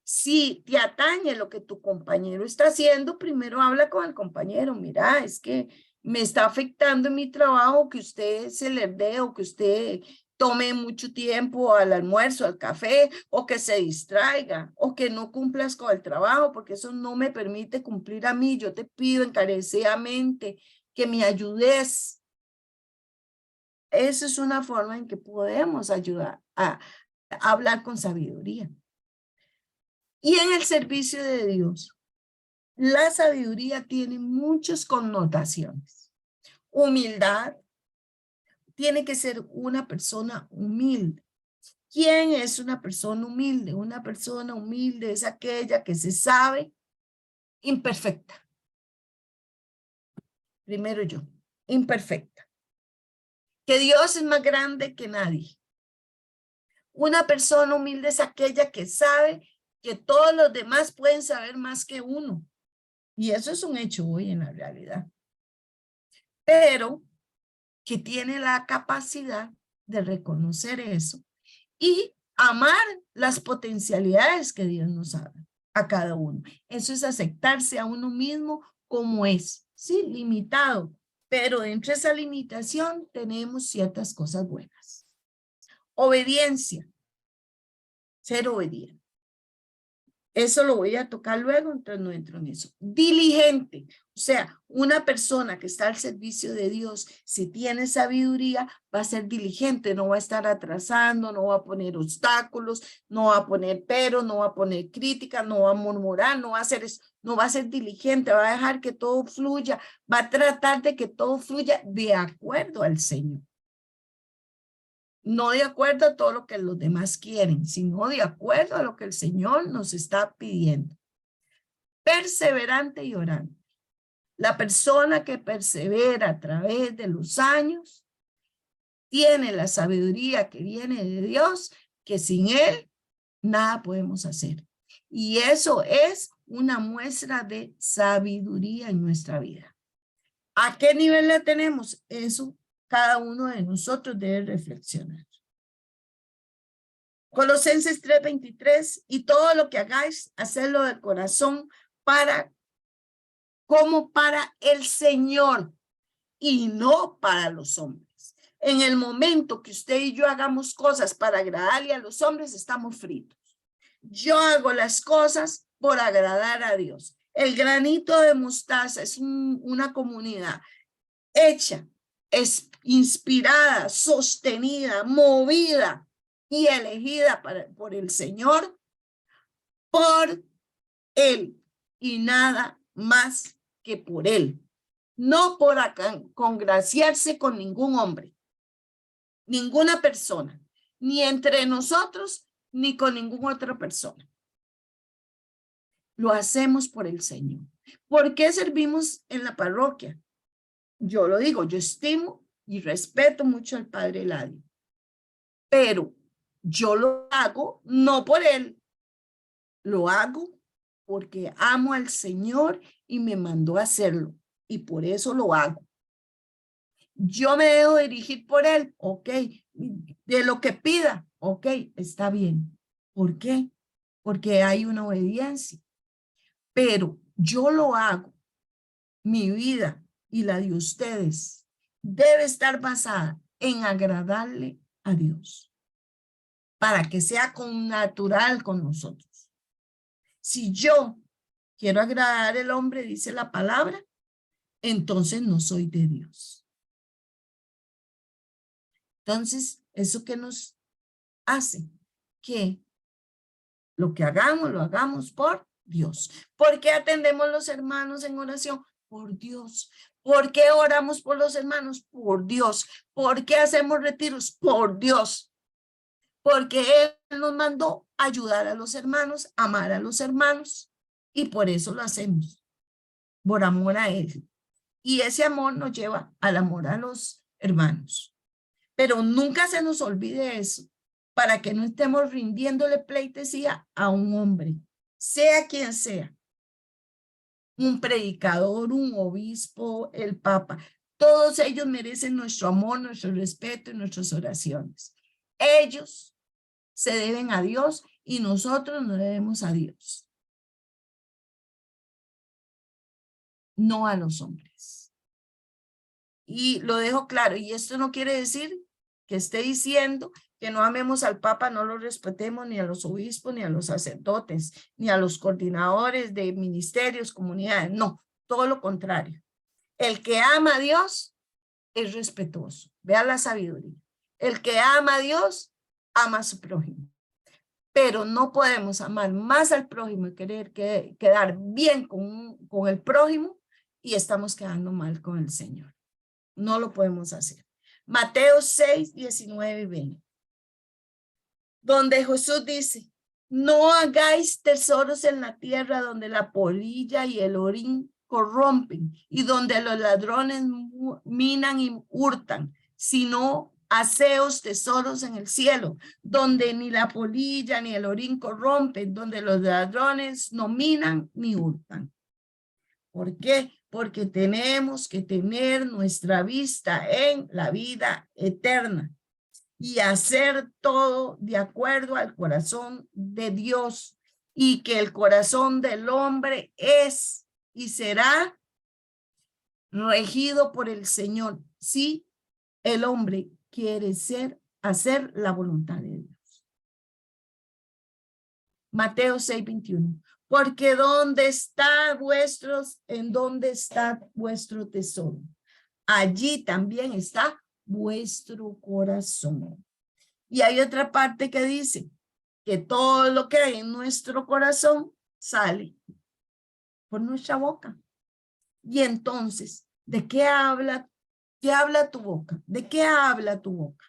Si te atañe lo que tu compañero está haciendo, primero habla con el compañero. Mira, es que me está afectando en mi trabajo que usted se le dé o que usted tome mucho tiempo al almuerzo, al café, o que se distraiga, o que no cumplas con el trabajo, porque eso no me permite cumplir a mí. Yo te pido encarecidamente que me ayudes. Esa es una forma en que podemos ayudar a hablar con sabiduría. Y en el servicio de Dios, la sabiduría tiene muchas connotaciones. Humildad, tiene que ser una persona humilde. ¿Quién es una persona humilde? Una persona humilde es aquella que se sabe imperfecta. Primero yo, imperfecta. Que Dios es más grande que nadie. Una persona humilde es aquella que sabe que todos los demás pueden saber más que uno. Y eso es un hecho hoy en la realidad. Pero que tiene la capacidad de reconocer eso y amar las potencialidades que Dios nos ha dado a cada uno. Eso es aceptarse a uno mismo como es, sí, limitado, pero dentro de esa limitación tenemos ciertas cosas buenas. Obediencia, ser obediente. Eso lo voy a tocar luego, entonces no entro en eso. Diligente, o sea, una persona que está al servicio de Dios, si tiene sabiduría, va a ser diligente, no va a estar atrasando, no va a poner obstáculos, no va a poner peros, no va a poner críticas, no va a murmurar, no va a hacer eso, no va a ser diligente, va a dejar que todo fluya, va a tratar de que todo fluya de acuerdo al Señor. No de acuerdo a todo lo que los demás quieren, sino de acuerdo a lo que el Señor nos está pidiendo. Perseverante y orante. La persona que persevera a través de los años tiene la sabiduría que viene de Dios, que sin Él nada podemos hacer. Y eso es una muestra de sabiduría en nuestra vida. ¿A qué nivel la tenemos? Eso cada uno de nosotros debe reflexionar. Colosenses 3:23, y todo lo que hagáis, hacedlo de corazón como para el Señor y no para los hombres. En el momento que usted y yo hagamos cosas para agradarle a los hombres, estamos fritos. Yo hago las cosas por agradar a Dios. El granito de mostaza es una comunidad hecha, es inspirada, sostenida, movida y elegida por el Señor, por Él y nada más que por Él. No por congraciarse con ningún hombre, ninguna persona, ni entre nosotros, ni con ninguna otra persona. Lo hacemos por el Señor. ¿Por qué servimos en la parroquia? Yo lo digo, yo estimo y respeto mucho al Padre Eladio, pero yo lo hago no por él, lo hago porque amo al Señor y me mandó a hacerlo, y por eso lo hago. Yo me debo dirigir por él, ok, de lo que pida, ok, está bien. ¿Por qué? Porque hay una obediencia, pero yo lo hago, mi vida y la de ustedes debe estar basada en agradarle a Dios, para que sea natural con nosotros. Si yo quiero agradar al hombre, dice la palabra, entonces no soy de Dios. Entonces, ¿eso qué nos hace? Que lo que hagamos, lo hagamos por Dios. ¿Por qué atendemos los hermanos en oración? Por Dios. ¿Por qué oramos por los hermanos? Por Dios. ¿Por qué hacemos retiros? Por Dios. Porque Él nos mandó ayudar a los hermanos, amar a los hermanos, y por eso lo hacemos, por amor a Él. Y ese amor nos lleva al amor a los hermanos. Pero nunca se nos olvide eso, para que no estemos rindiéndole pleitesía a un hombre, sea quien sea, un predicador, un obispo, el papa. Todos ellos merecen nuestro amor, nuestro respeto y nuestras oraciones. Ellos se deben a Dios y nosotros nos debemos a Dios, no a los hombres. Y lo dejo claro, y esto no quiere decir que esté diciendo que no amemos al Papa, no lo respetemos, ni a los obispos, ni a los sacerdotes, ni a los coordinadores de ministerios, comunidades. No, todo lo contrario. El que ama a Dios es respetuoso. Vea la sabiduría. El que ama a Dios ama a su prójimo. Pero no podemos amar más al prójimo y querer quedar bien con el prójimo y estamos quedando mal con el Señor. No lo podemos hacer. Mateo 6, 19 y 20. Donde Jesús dice, no hagáis tesoros en la tierra donde la polilla y el orín corrompen y donde los ladrones minan y hurtan, sino haceos tesoros en el cielo, donde ni la polilla ni el orín corrompen, donde los ladrones no minan ni hurtan. ¿Por qué? Porque tenemos que tener nuestra vista en la vida eterna y hacer todo de acuerdo al corazón de Dios, y que el corazón del hombre es y será regido por el Señor si el hombre quiere hacer la voluntad de Dios. Mateo 6:21. Porque en dónde está vuestro tesoro, allí también está vuestro corazón. Y hay otra parte que dice que todo lo que hay en nuestro corazón sale por nuestra boca. Y entonces, ¿de qué habla? ¿Qué habla tu boca? ¿De qué habla tu boca?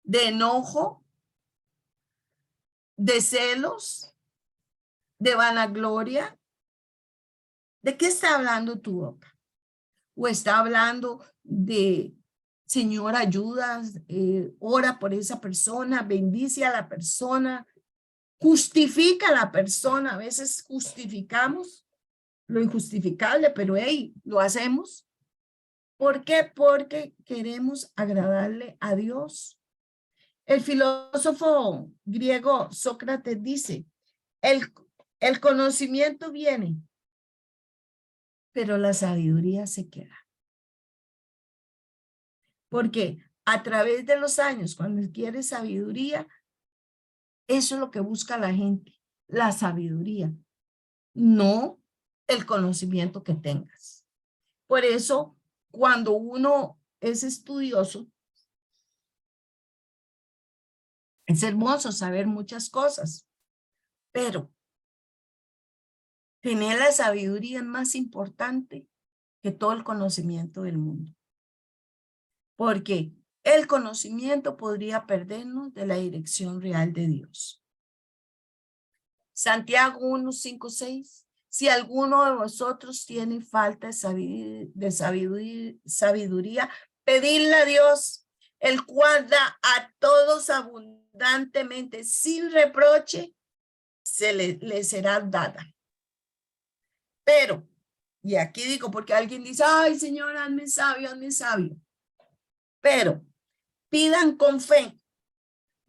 ¿De enojo? ¿De celos? ¿De vanagloria? ¿De qué está hablando tu boca? ¿O está hablando de, Señor, ayuda, ora por esa persona, bendice a la persona, justifica a la persona? A veces justificamos lo injustificable, pero hey, lo hacemos. ¿Por qué? Porque queremos agradarle a Dios. El filósofo griego Sócrates dice, el, el conocimiento viene, pero la sabiduría se queda. Porque a través de los años, cuando quiere sabiduría, eso es lo que busca la gente, la sabiduría, no el conocimiento que tengas. Por eso, cuando uno es estudioso, es hermoso saber muchas cosas, pero tener la sabiduría es más importante que todo el conocimiento del mundo. Porque el conocimiento podría perdernos de la dirección real de Dios. Santiago 1, 5, 6. Si alguno de vosotros tiene falta de sabiduría, pedidle a Dios, el cual da a todos abundantemente, sin reproche, le será dada. Pero, y aquí digo, porque alguien dice, ay, Señor, hazme sabio, hazme sabio. Pero pidan con fe,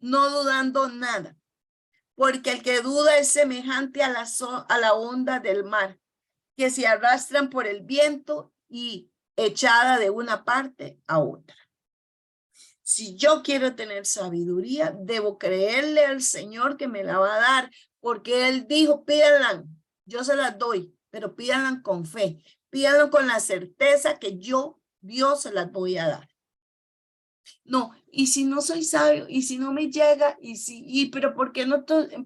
no dudando nada, porque el que duda es semejante a la onda del mar, que se arrastran por el viento y echada de una parte a otra. Si yo quiero tener sabiduría, debo creerle al Señor que me la va a dar, porque Él dijo, pídanla, yo se las doy, pero pídanla con fe, pídanlo con la certeza que yo, Dios, se las voy a dar. No, y si no soy sabio, y si no me llega, pero ¿por qué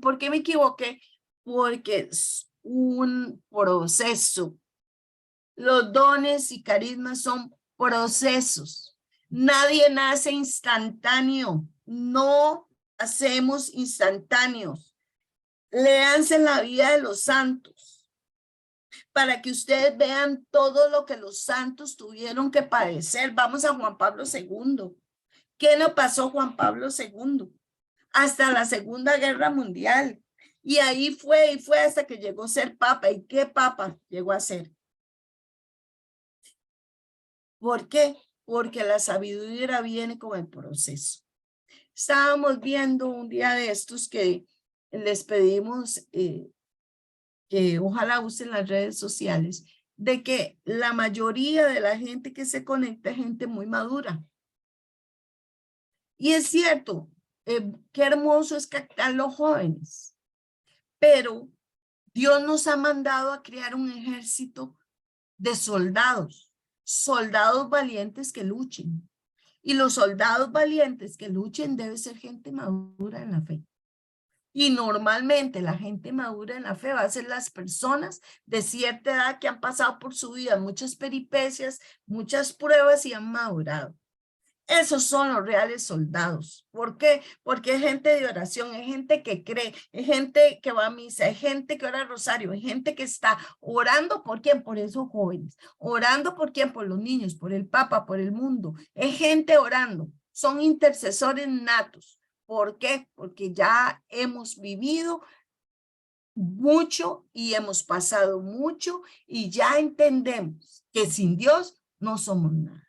por qué me equivoqué? Porque es un proceso. Los dones y carismas son procesos. Nadie nace instantáneo. No hacemos instantáneos. Léanse la vida de los santos para que ustedes vean todo lo que los santos tuvieron que padecer. Vamos a Juan Pablo II. ¿Qué no pasó Juan Pablo II? Hasta la Segunda Guerra Mundial. Y ahí fue hasta que llegó a ser papa. ¿Y qué papa llegó a ser? ¿Por qué? Porque la sabiduría viene con el proceso. Estábamos viendo un día de estos que les pedimos que ojalá usen las redes sociales, de que la mayoría de la gente que se conecta es gente muy madura. Y es cierto, qué hermoso es captar los jóvenes, pero Dios nos ha mandado a crear un ejército de soldados, soldados valientes que luchen. Y los soldados valientes que luchen debe ser gente madura en la fe. Y normalmente la gente madura en la fe va a ser las personas de cierta edad que han pasado por su vida muchas peripecias, muchas pruebas y han madurado. Esos son los reales soldados. ¿Por qué? Porque es gente de oración, es gente que cree, es gente que va a misa, es gente que ora rosario, es gente que está orando por quién, por esos jóvenes, orando por quién, por los niños, por el Papa, por el mundo. Es gente orando, son intercesores natos. ¿Por qué? Porque ya hemos vivido mucho y hemos pasado mucho y ya entendemos que sin Dios no somos nada.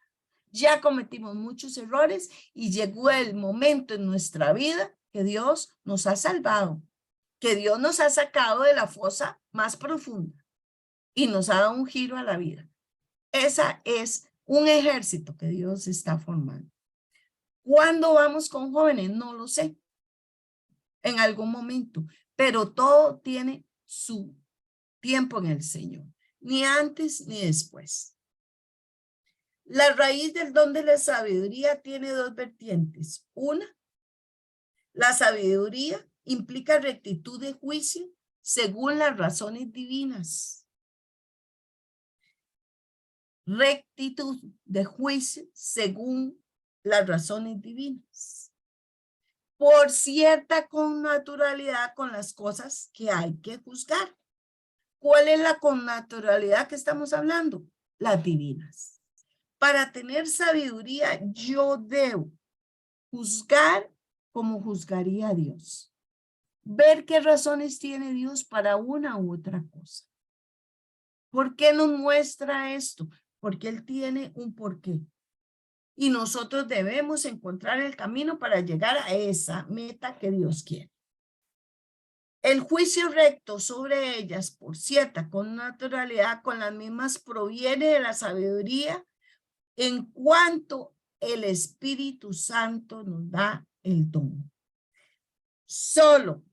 Ya cometimos muchos errores y llegó el momento en nuestra vida que Dios nos ha salvado, que Dios nos ha sacado de la fosa más profunda y nos ha dado un giro a la vida. Esa es un ejército que Dios está formando. ¿Cuándo vamos con jóvenes? No lo sé. en algún momento, pero todo tiene su tiempo en el Señor, ni antes ni después. La raíz del don de la sabiduría tiene dos vertientes. Una, la sabiduría implica rectitud de juicio según las razones divinas. Rectitud de juicio según las razones divinas. Por cierta connaturalidad con las cosas que hay que juzgar. ¿Cuál es la connaturalidad que estamos hablando? Las divinas. Para tener sabiduría, yo debo juzgar como juzgaría a Dios. Ver qué razones tiene Dios para una u otra cosa. ¿Por qué nos muestra esto? Porque Él tiene un porqué. Y nosotros debemos encontrar el camino para llegar a esa meta que Dios quiere. El juicio recto sobre ellas, por cierta connaturalidad, con las mismas proviene de la sabiduría en cuanto el Espíritu Santo nos da el don. Solo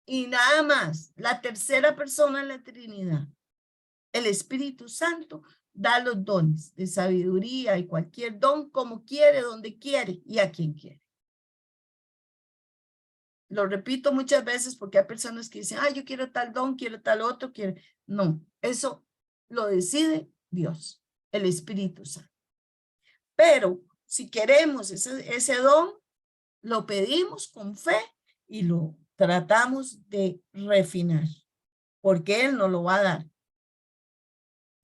y nada más la tercera persona de la Trinidad, el Espíritu Santo, da los dones de sabiduría y cualquier don como quiere, donde quiere y a quien quiere. Lo repito muchas veces porque hay personas que dicen, yo quiero tal don, quiero tal otro, quiero. No, eso lo decide Dios, el Espíritu Santo. Pero si queremos ese don, lo pedimos con fe y lo tratamos de refinar, porque Él nos lo va a dar.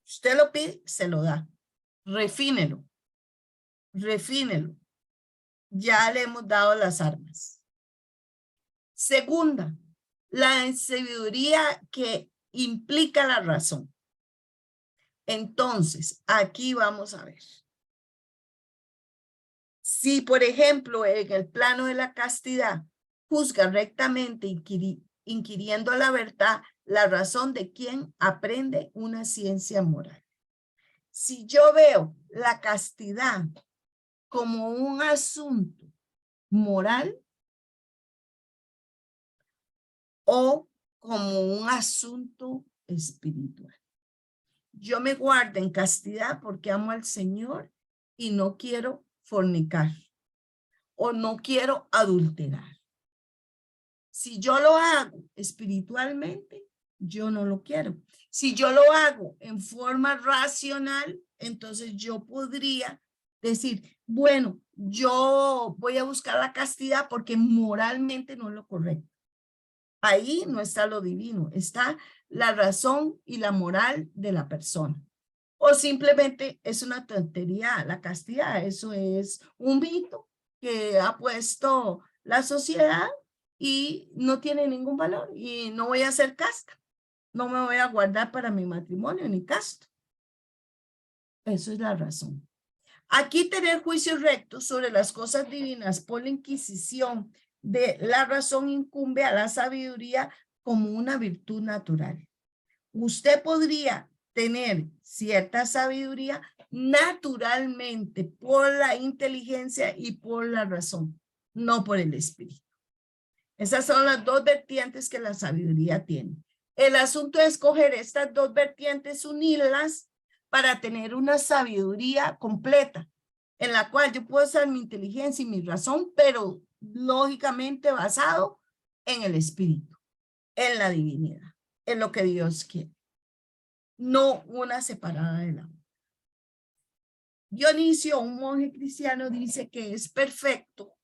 Usted lo pide, se lo da. Refínelo. Refínelo. Ya le hemos dado las armas. Segunda, la sabiduría que implica la razón. Entonces, aquí vamos a ver. Si, por ejemplo, en el plano de la castidad, juzga rectamente, inquiriendo la verdad, la razón de quien aprende una ciencia moral. Si yo veo la castidad como un asunto moral o como un asunto espiritual. Yo me guardo en castidad porque amo al Señor y no quiero fornicar o no quiero adulterar. Si yo lo hago espiritualmente, yo no lo quiero. Si yo lo hago en forma racional, entonces yo podría decir, bueno, yo voy a buscar la castidad porque moralmente no es lo correcto. Ahí no está lo divino, está la razón y la moral de la persona. O simplemente es una tontería la castidad, eso es un mito que ha puesto la sociedad y no tiene ningún valor y no voy a ser casta, no me voy a guardar para mi matrimonio ni casto. Eso es la razón. Aquí tener juicios rectos sobre las cosas divinas por la inquisición de la razón incumbe a la sabiduría como una virtud natural. Usted podría tener cierta sabiduría naturalmente por la inteligencia y por la razón, no por el espíritu. Esas son las dos vertientes que la sabiduría tiene. El asunto es escoger estas dos vertientes, unirlas para tener una sabiduría completa, en la cual yo puedo usar mi inteligencia y mi razón, pero lógicamente basado en el espíritu, en la divinidad, en lo que Dios quiere. No una separada de la otra. Dionisio, un monje cristiano, dice que es perfecto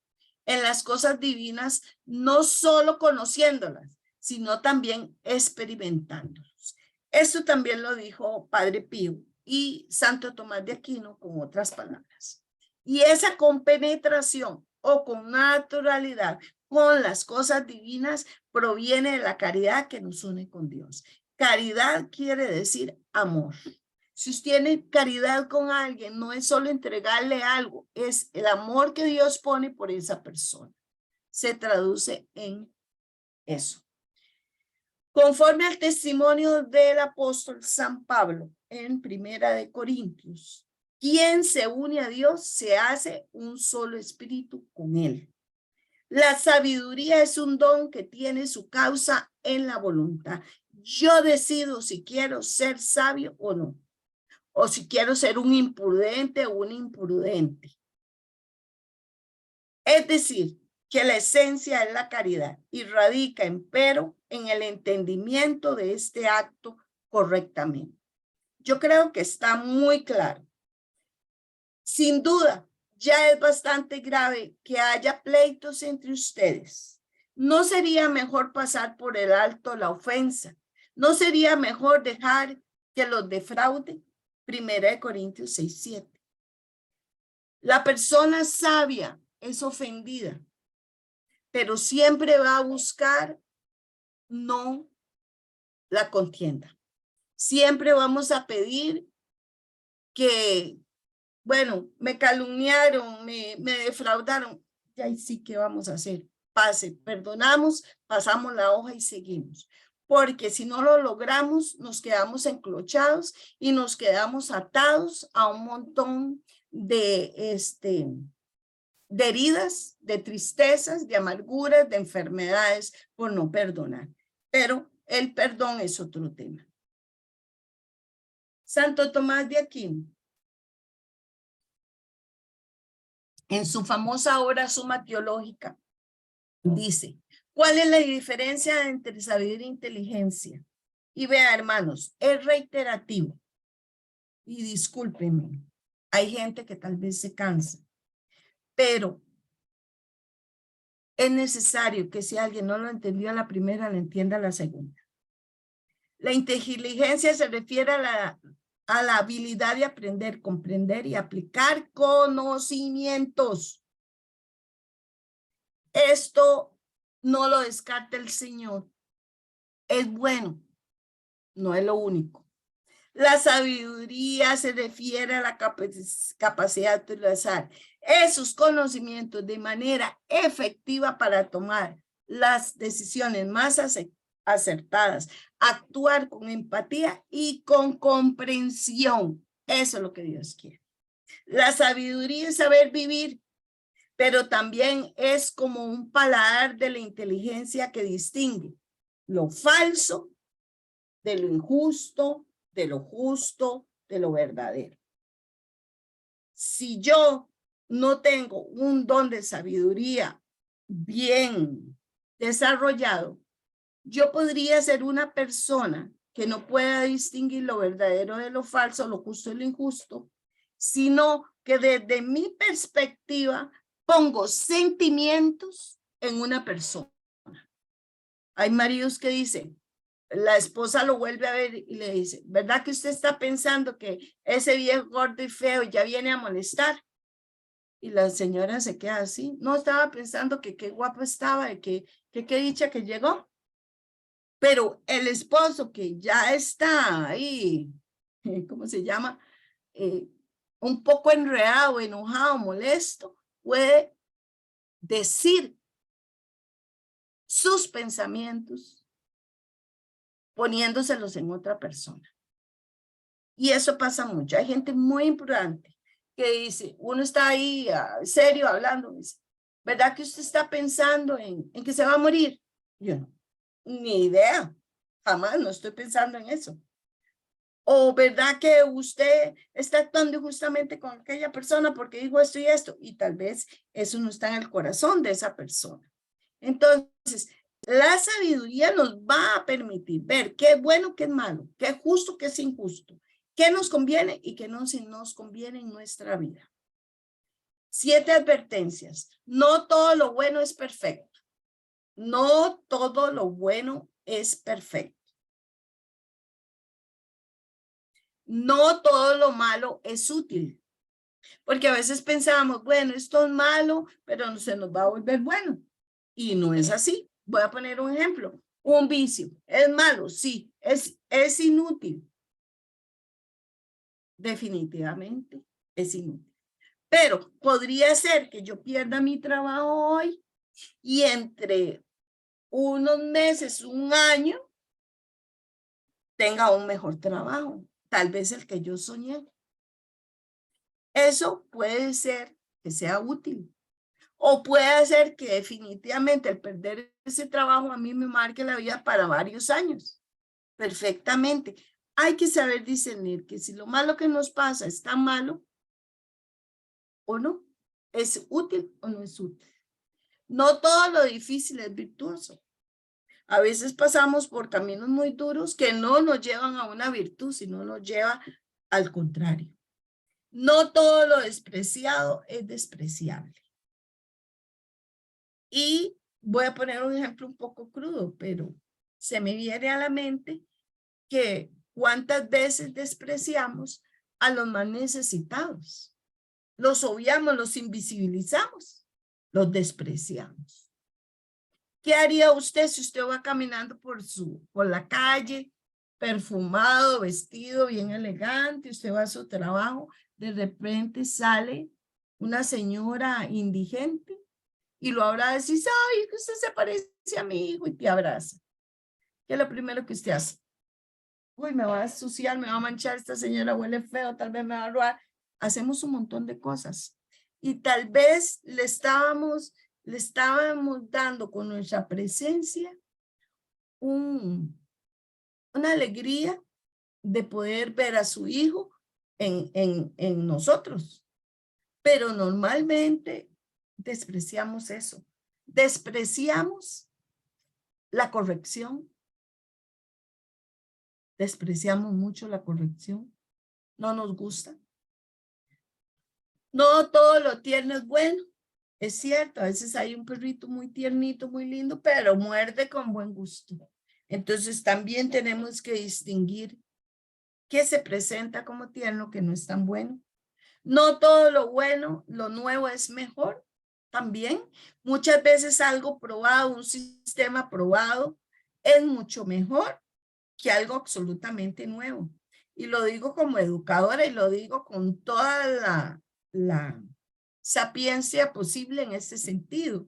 en las cosas divinas, no solo conociéndolas, sino también experimentándolas. Esto también lo dijo Padre Pío y Santo Tomás de Aquino con otras palabras. Y esa compenetración o con naturalidad con las cosas divinas proviene de la caridad que nos une con Dios. Caridad quiere decir amor. Si usted tiene caridad con alguien, no es solo entregarle algo, es el amor que Dios pone por esa persona. Se traduce en eso. Conforme al testimonio del apóstol San Pablo en Primera de Corintios, quien se une a Dios se hace un solo espíritu con él. La sabiduría es un don que tiene su causa en la voluntad. Yo decido si quiero ser sabio o no, o si quiero ser un imprudente o un imprudente. Es decir, que la esencia es la caridad y radica, empero, en el entendimiento de este acto correctamente. Yo creo que está muy claro. Sin duda, ya es bastante grave que haya pleitos entre ustedes. ¿No sería mejor pasar por el alto la ofensa? ¿No sería mejor dejar que los defraude? 1 Corintios 6:7. La persona sabia es ofendida, pero siempre va a buscar no la contienda. Siempre vamos a pedir que, bueno, me calumniaron, me defraudaron. Y ahí sí que vamos a hacer. Pase, perdonamos, pasamos la hoja y seguimos. Porque si no lo logramos, nos quedamos enclochados y nos quedamos atados a un montón de heridas, de tristezas, de amarguras, de enfermedades por no perdonar. Pero el perdón es otro tema. Santo Tomás de Aquino, en su famosa obra Suma Teológica, dice, ¿cuál es la diferencia entre sabiduría e inteligencia? Y vea, hermanos, es reiterativo. Y discúlpenme, hay gente que tal vez se cansa, pero es necesario que si alguien no lo entendió a la primera, lo entienda a la segunda. La inteligencia se refiere a la habilidad de aprender, comprender y aplicar conocimientos. Esto no lo descarta el Señor. Es bueno, no es lo único. La sabiduría se refiere a la capacidad de utilizar esos conocimientos de manera efectiva para tomar las decisiones más acertadas, actuar con empatía y con comprensión. Eso es lo que Dios quiere. La sabiduría es saber vivir, pero también es como un paladar de la inteligencia que distingue lo falso de lo injusto, de lo justo, de lo verdadero. Si yo no tengo un don de sabiduría bien desarrollado, yo podría ser una persona que no pueda distinguir lo verdadero de lo falso, lo justo y lo injusto, sino que desde mi perspectiva pongo sentimientos en una persona. Hay maridos que dicen, la esposa lo vuelve a ver y le dice, ¿verdad que usted está pensando que ese viejo gordo y feo ya viene a molestar? Y la señora se queda así. No, estaba pensando que qué guapo estaba, que qué dicha que llegó. Pero el esposo que ya está ahí, ¿cómo se llama? Un poco enredado, enojado, molesto, puede decir sus pensamientos poniéndoselos en otra persona. Y eso pasa mucho. Hay gente muy imprudente que dice, uno está ahí serio hablando, dice, ¿verdad que usted está pensando en que se va a morir? Yo no, ni idea, jamás no estoy pensando en eso. O ¿verdad que usted está actuando justamente con aquella persona porque dijo esto y esto? Y tal vez eso no está en el corazón de esa persona. Entonces, la sabiduría nos va a permitir ver qué es bueno, qué es malo, qué es justo, qué es injusto, qué nos conviene y qué no nos conviene en nuestra vida. 7 advertencias. No todo lo bueno es perfecto. No todo lo bueno es perfecto. No todo lo malo es útil. Porque a veces pensamos, bueno, esto es malo, pero no se nos va a volver bueno. Y no es así. Voy a poner un ejemplo. Un vicio. ¿Es malo? Sí. ¿Es inútil? Definitivamente es inútil. Pero podría ser que yo pierda mi trabajo hoy y entre unos meses, un año, tenga un mejor trabajo. Tal vez el que yo soñé. Eso puede ser que sea útil. O puede ser que definitivamente el perder ese trabajo a mí me marque la vida para varios años. Perfectamente. Hay que saber discernir que si lo malo que nos pasa es tan malo o no, es útil o no es útil. No todo lo difícil es virtuoso. A veces pasamos por caminos muy duros que no nos llevan a una virtud, sino nos lleva al contrario. No todo lo despreciado es despreciable. Y voy a poner un ejemplo un poco crudo, pero se me viene a la mente que cuántas veces despreciamos a los más necesitados. Los obviamos, los invisibilizamos, los despreciamos. ¿Qué haría usted si usted va caminando por la calle, perfumado, vestido, bien elegante, usted va a su trabajo, de repente sale una señora indigente y lo abraza y dice, ay, que usted se parece a mi hijo y te abraza? ¿Qué es lo primero que usted hace? Uy, me va a ensuciar, me va a manchar, esta señora huele feo, tal vez me va a robar. Hacemos un montón de cosas. Y tal vez le estábamos dando con nuestra presencia una alegría de poder ver a su hijo en nosotros. Pero normalmente despreciamos eso. Despreciamos la corrección. Despreciamos mucho la corrección. No nos gusta. No todo lo tierno es bueno. Es cierto, a veces hay un perrito muy tiernito, muy lindo, pero muerde con buen gusto. Entonces también tenemos que distinguir qué se presenta como tierno, que no es tan bueno. No todo lo bueno, lo nuevo es mejor también. Muchas veces algo probado, un sistema probado, es mucho mejor que algo absolutamente nuevo. Y lo digo como educadora y lo digo con toda la sapiencia posible en este sentido.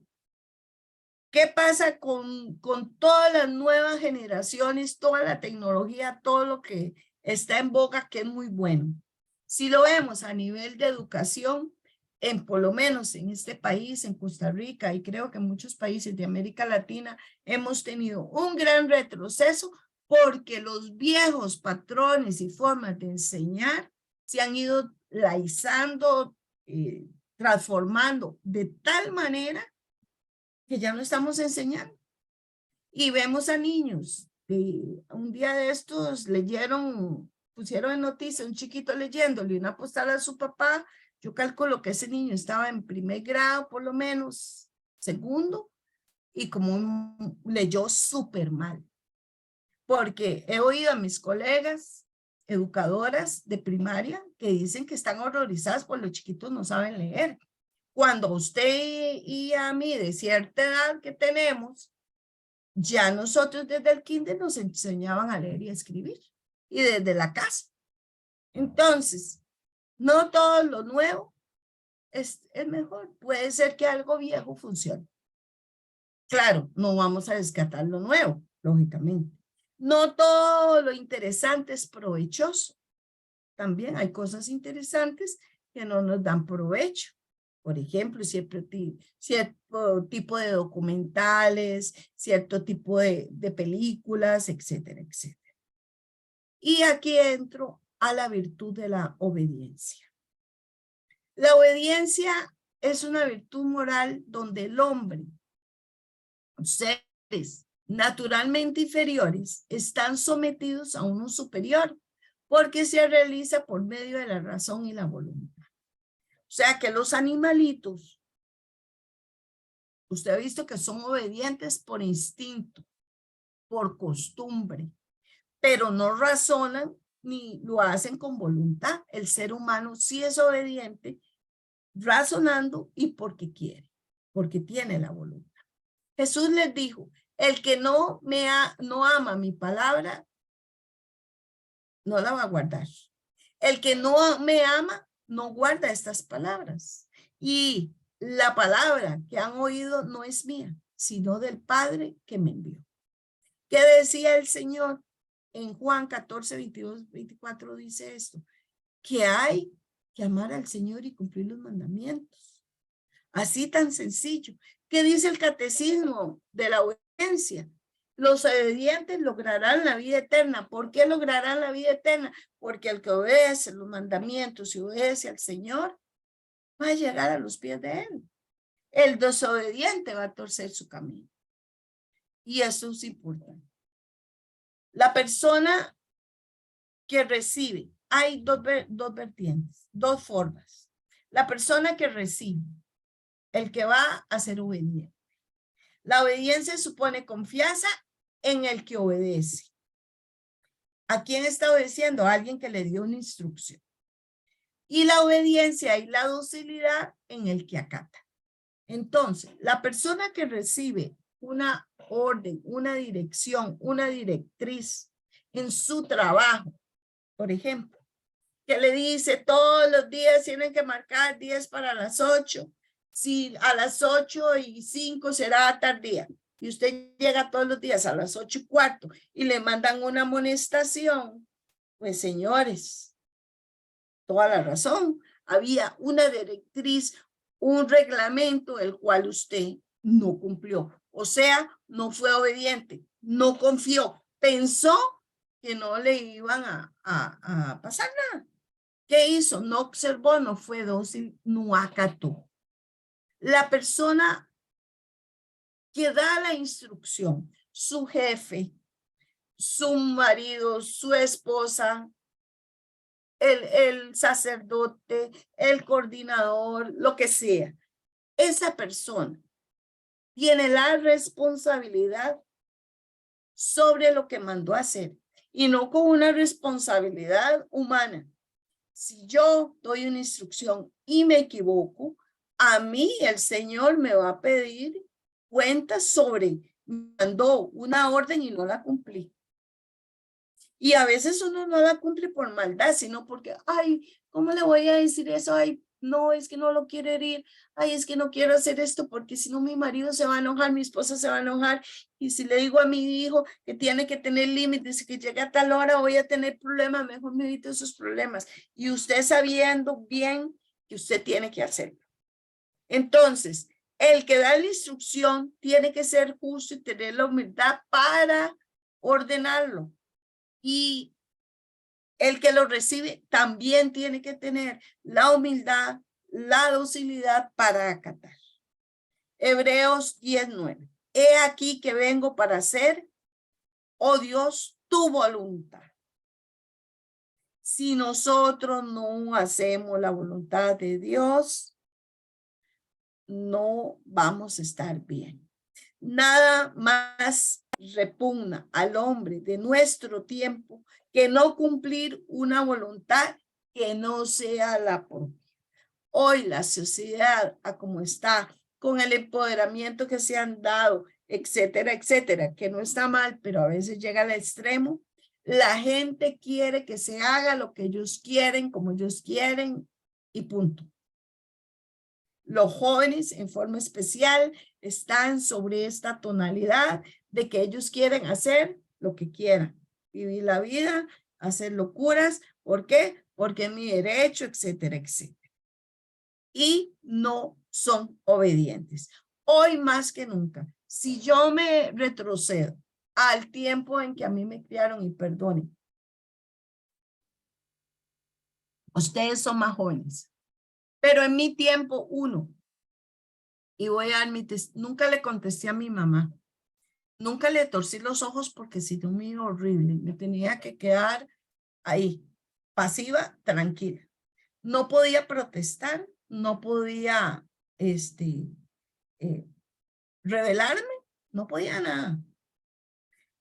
¿Qué pasa con todas las nuevas generaciones, toda la tecnología, todo lo que está en boga, que es muy bueno? Si lo vemos a nivel de educación, por lo menos en este país, en Costa Rica, y creo que en muchos países de América Latina, hemos tenido un gran retroceso porque los viejos patrones y formas de enseñar se han ido laizando, transformando de tal manera que ya no estamos enseñando. Y vemos a niños, un día de estos pusieron en noticia un chiquito leyéndole una postal a su papá. Yo calculo que ese niño estaba en primer grado, por lo menos, segundo, y como leyó súper mal. Porque he oído a mis colegas educadoras de primaria que dicen que están horrorizadas porque los chiquitos no saben leer. Cuando usted y a mí de cierta edad que tenemos, ya nosotros desde el kinder nos enseñaban a leer y a escribir, y desde la casa. Entonces, no todo lo nuevo es mejor. Puede ser que algo viejo funcione. Claro, no vamos a descartar lo nuevo, lógicamente. No todo lo interesante es provechoso. También hay cosas interesantes que no nos dan provecho. Por ejemplo, cierto tipo de documentales, cierto tipo de películas, etcétera, etcétera. Y aquí entro a la virtud de la obediencia. La obediencia es una virtud moral donde el hombre, seres naturalmente inferiores, están sometidos a uno superior, porque se realiza por medio de la razón y la voluntad. O sea que los animalitos, usted ha visto que son obedientes por instinto, por costumbre, pero no razonan ni lo hacen con voluntad. El ser humano sí es obediente, razonando y porque quiere, porque tiene la voluntad. Jesús les dijo, el que no ama mi palabra, no la va a guardar. El que no me ama, no guarda estas palabras. Y la palabra que han oído no es mía, sino del Padre que me envió. ¿Qué decía el Señor? En Juan 14, 22, 24 dice esto, que hay que amar al Señor y cumplir los mandamientos. Así tan sencillo. ¿Qué dice el catecismo de la obediencia? Los obedientes lograrán la vida eterna. ¿Por qué lograrán la vida eterna? Porque el que obedece los mandamientos y obedece al Señor va a llegar a los pies de Él. El desobediente va a torcer su camino. Y eso es importante. La persona que recibe, hay dos vertientes, dos formas. La persona que recibe, el que va a ser obediente. La obediencia supone confianza en el que obedece. ¿A quién está obedeciendo? A alguien que le dio una instrucción. Y la obediencia y la docilidad en el que acata. Entonces, la persona que recibe una orden, una dirección, una directriz en su trabajo, por ejemplo, que le dice todos los días tienen que marcar 10 para las 8. Si a las 8:05 será tardía y usted llega todos los días a las 8:15 y le mandan una amonestación, pues señores, toda la razón. Había una directriz, un reglamento el cual usted no cumplió. O sea, no fue obediente, no confió, pensó que no le iban a pasar nada. ¿Qué hizo? No observó, no fue dócil, no acató. La persona que da la instrucción, su jefe, su marido, su esposa, el sacerdote, el coordinador, lo que sea, esa persona tiene la responsabilidad sobre lo que mandó a hacer y no con una responsabilidad humana. Si yo doy una instrucción y me equivoco, a mí el Señor me va a pedir cuentas sobre, mandó una orden y no la cumplí. Y a veces uno no la cumple por maldad, sino porque, ay, ¿cómo le voy a decir eso? Ay, no, es que no lo quiero herir. Ay, es que no quiero hacer esto porque si no mi marido se va a enojar, mi esposa se va a enojar. Y si le digo a mi hijo que tiene que tener límites y que llegue a tal hora voy a tener problemas, mejor me evito esos problemas. Y usted sabiendo bien que usted tiene que hacerlo. Entonces, el que da la instrucción tiene que ser justo y tener la humildad para ordenarlo. Y el que lo recibe también tiene que tener la humildad, la docilidad para acatar. Hebreos 10:9. He aquí que vengo para hacer, oh Dios, tu voluntad. Si nosotros no hacemos la voluntad de Dios, no vamos a estar bien. Nada más repugna al hombre de nuestro tiempo que no cumplir una voluntad que no sea la propia. Hoy la sociedad, a como está, con el empoderamiento que se han dado, etcétera, etcétera, que no está mal, pero a veces llega al extremo, la gente quiere que se haga lo que ellos quieren, como ellos quieren, y punto. Los jóvenes en forma especial están sobre esta tonalidad de que ellos quieren hacer lo que quieran, vivir la vida, hacer locuras. ¿Por qué? Porque es mi derecho, etcétera, etcétera. Y no son obedientes. Hoy más que nunca, si yo me retrocedo al tiempo en que a mí me criaron, y perdonen, ustedes son más jóvenes, pero en mi tiempo, y voy a dar nunca le contesté a mi mamá. Nunca le torcí los ojos porque si no me iba horrible. Me tenía que quedar ahí, pasiva, tranquila. No podía protestar, no podía rebelarme, no podía nada.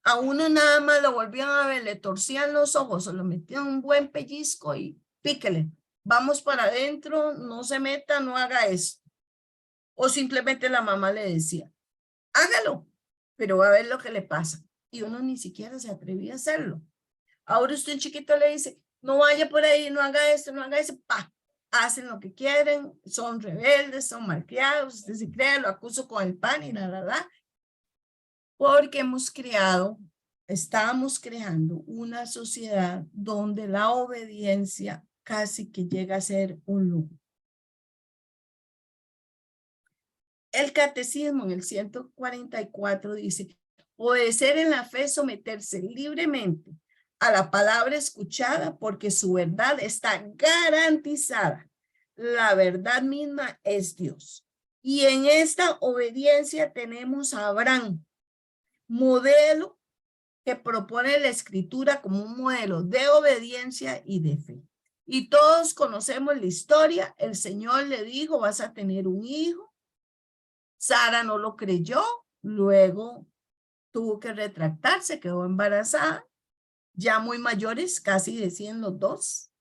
A uno nada más lo volvían a ver, le torcían los ojos, o lo metían un buen pellizco y píquele. Vamos para adentro, no se meta, no haga eso. O simplemente la mamá le decía, hágalo, pero va a ver lo que le pasa. Y uno ni siquiera se atrevía a hacerlo. Ahora usted un chiquito le dice, no vaya por ahí, no haga esto, no haga eso, pa, hacen lo que quieren, son rebeldes, son malcriados, usted se cree, lo acuso con el pan y la, porque estamos creando una sociedad donde la obediencia casi que llega a ser un lujo. El catecismo en el 144 dice, obedecer en la fe, someterse libremente a la palabra escuchada porque su verdad está garantizada. La verdad misma es Dios. Y en esta obediencia tenemos a Abraham, modelo que propone la escritura como un modelo de obediencia y de fe. Y todos conocemos la historia. El Señor le dijo, vas a tener un hijo. Sara no lo creyó, luego tuvo que retractarse, quedó embarazada, ya muy mayores, casi decían los dos.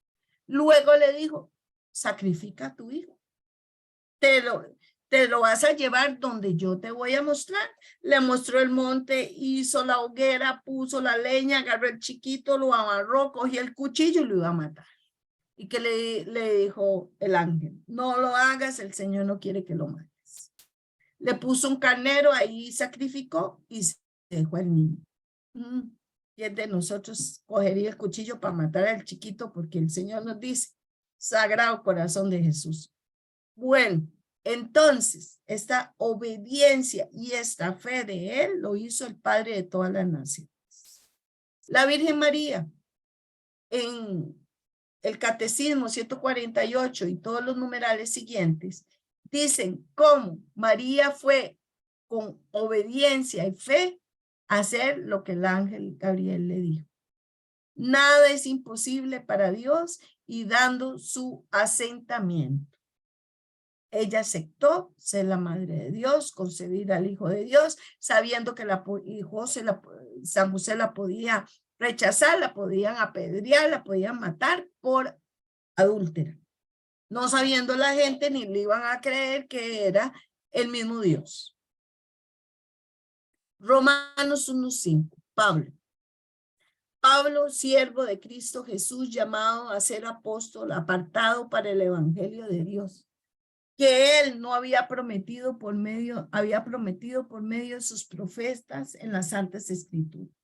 Luego le dijo, sacrifica a tu hijo, te lo vas a llevar donde yo te voy a mostrar. Le mostró el monte, hizo la hoguera, puso la leña, agarró el chiquito, lo amarró, cogió el cuchillo y lo iba a matar. Y que le dijo el ángel, no lo hagas, el Señor no quiere que lo mates. Le puso un carnero, ahí sacrificó y se dejó al niño. Y es de nosotros cogería el cuchillo para matar al chiquito porque el Señor nos dice, Sagrado Corazón de Jesús. Bueno, entonces, esta obediencia y esta fe de él lo hizo el Padre de todas las naciones. La Virgen María, en el Catecismo 148 y todos los numerales siguientes, dicen cómo María fue con obediencia y fe a hacer lo que el ángel Gabriel le dijo. Nada es imposible para Dios y dando su asentamiento. Ella aceptó ser la madre de Dios, concebir al Hijo de Dios, sabiendo que San José la podía rechazar, la podían apedrear, la podían matar por adúltera. No sabiendo la gente ni le iban a creer que era el mismo Dios. Romanos 1:5, Pablo. Pablo, siervo de Cristo Jesús, llamado a ser apóstol, apartado para el evangelio de Dios, que él no había prometido había prometido por medio de sus profetas en las Santas Escrituras,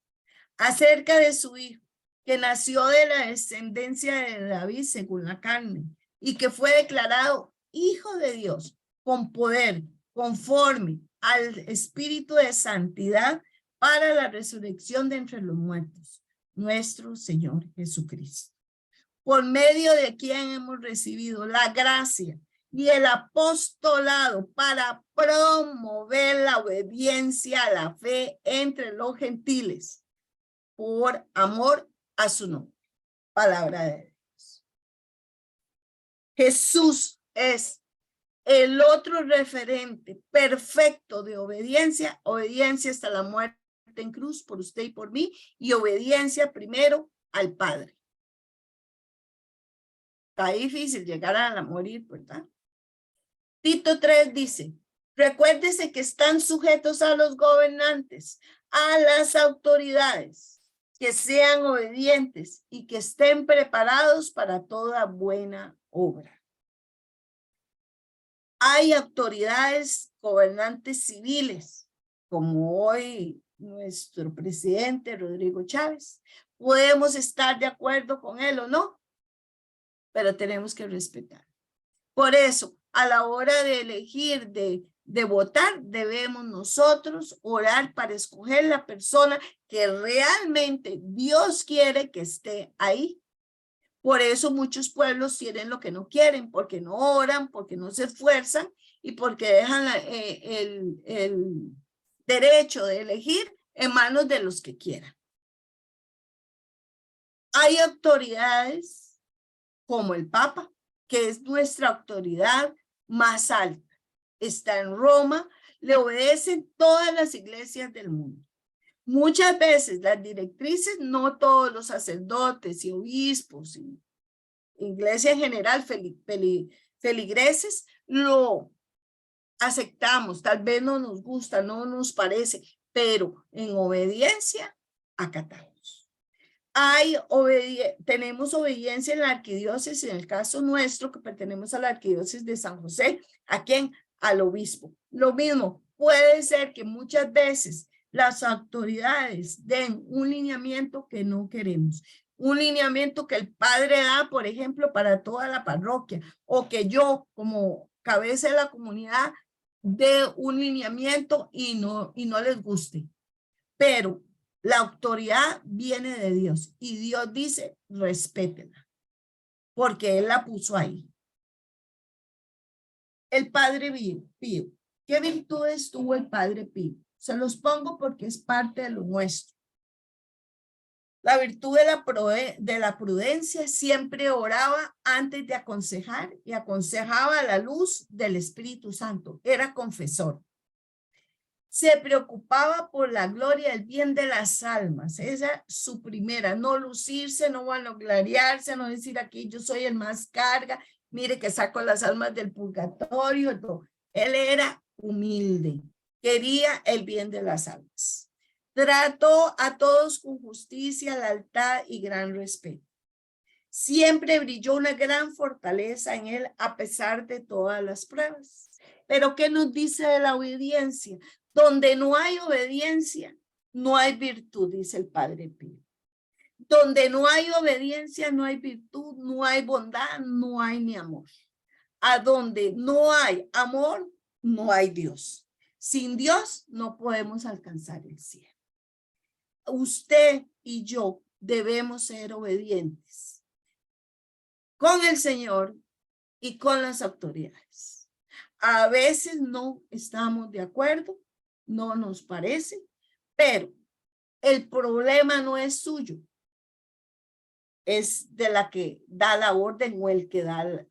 acerca de su hijo, que nació de la descendencia de David según la carne, y que fue declarado Hijo de Dios con poder, conforme al Espíritu de Santidad, para la resurrección de entre los muertos, nuestro Señor Jesucristo, por medio de quien hemos recibido la gracia y el apostolado para promover la obediencia a la fe entre los gentiles, por amor a su nombre. Palabra de Dios. Jesús es el otro referente perfecto de obediencia, obediencia hasta la muerte en cruz por usted y por mí, y obediencia primero al Padre. Está difícil llegar a morir, ¿verdad? Tito 3 dice, recuérdese que están sujetos a los gobernantes, a las autoridades, que sean obedientes y que estén preparados para toda buena obra. Hay autoridades gobernantes civiles, como hoy nuestro presidente Rodrigo Chávez. Podemos estar de acuerdo con él o no, pero tenemos que respetar. Por eso, a la hora de elegir, de votar, debemos nosotros orar para escoger la persona que realmente Dios quiere que esté ahí. Por eso muchos pueblos tienen lo que no quieren, porque no oran, porque no se esfuerzan y porque dejan el derecho de elegir en manos de los que quieran. Hay autoridades como el Papa, que es nuestra autoridad más alta. Está en Roma, le obedecen todas las iglesias del mundo. Muchas veces las directrices, no todos los sacerdotes y obispos y iglesia en general, feligreses, lo aceptamos, tal vez no nos gusta, no nos parece, pero en obediencia acatamos. Tenemos obediencia en la arquidiócesis, en el caso nuestro, que pertenecemos a la arquidiócesis de San José, ¿a quién? Al obispo. Lo mismo, puede ser que muchas veces las autoridades den un lineamiento que no queremos, un lineamiento que el padre da, por ejemplo, para toda la parroquia, o que yo, como cabeza de la comunidad, de un lineamiento y no les guste. Pero la autoridad viene de Dios y Dios dice, respétela, porque Él la puso ahí. El Padre Pío. ¿Qué virtudes tuvo el Padre Pío? Se los pongo porque es parte de lo nuestro. La virtud de la prudencia, siempre oraba antes de aconsejar y aconsejaba a la luz del Espíritu Santo. Era confesor. Se preocupaba por la gloria, el bien de las almas. Esa es su primera. No lucirse, no vanagloriarse, no decir aquí yo soy el más carga. Mire que saco las almas del purgatorio. No. Él era humilde. Quería el bien de las almas. Trató a todos con justicia, lealtad y gran respeto. Siempre brilló una gran fortaleza en él a pesar de todas las pruebas. Pero ¿qué nos dice de la obediencia? Donde no hay obediencia, no hay virtud, dice el Padre Pío. Donde no hay obediencia, no hay virtud, no hay bondad, no hay ni amor. A donde no hay amor, no hay Dios. Sin Dios no podemos alcanzar el cielo. Usted y yo debemos ser obedientes con el Señor y con las autoridades. A veces no estamos de acuerdo, no nos parece, pero el problema no es suyo, es de la que da la orden o el que da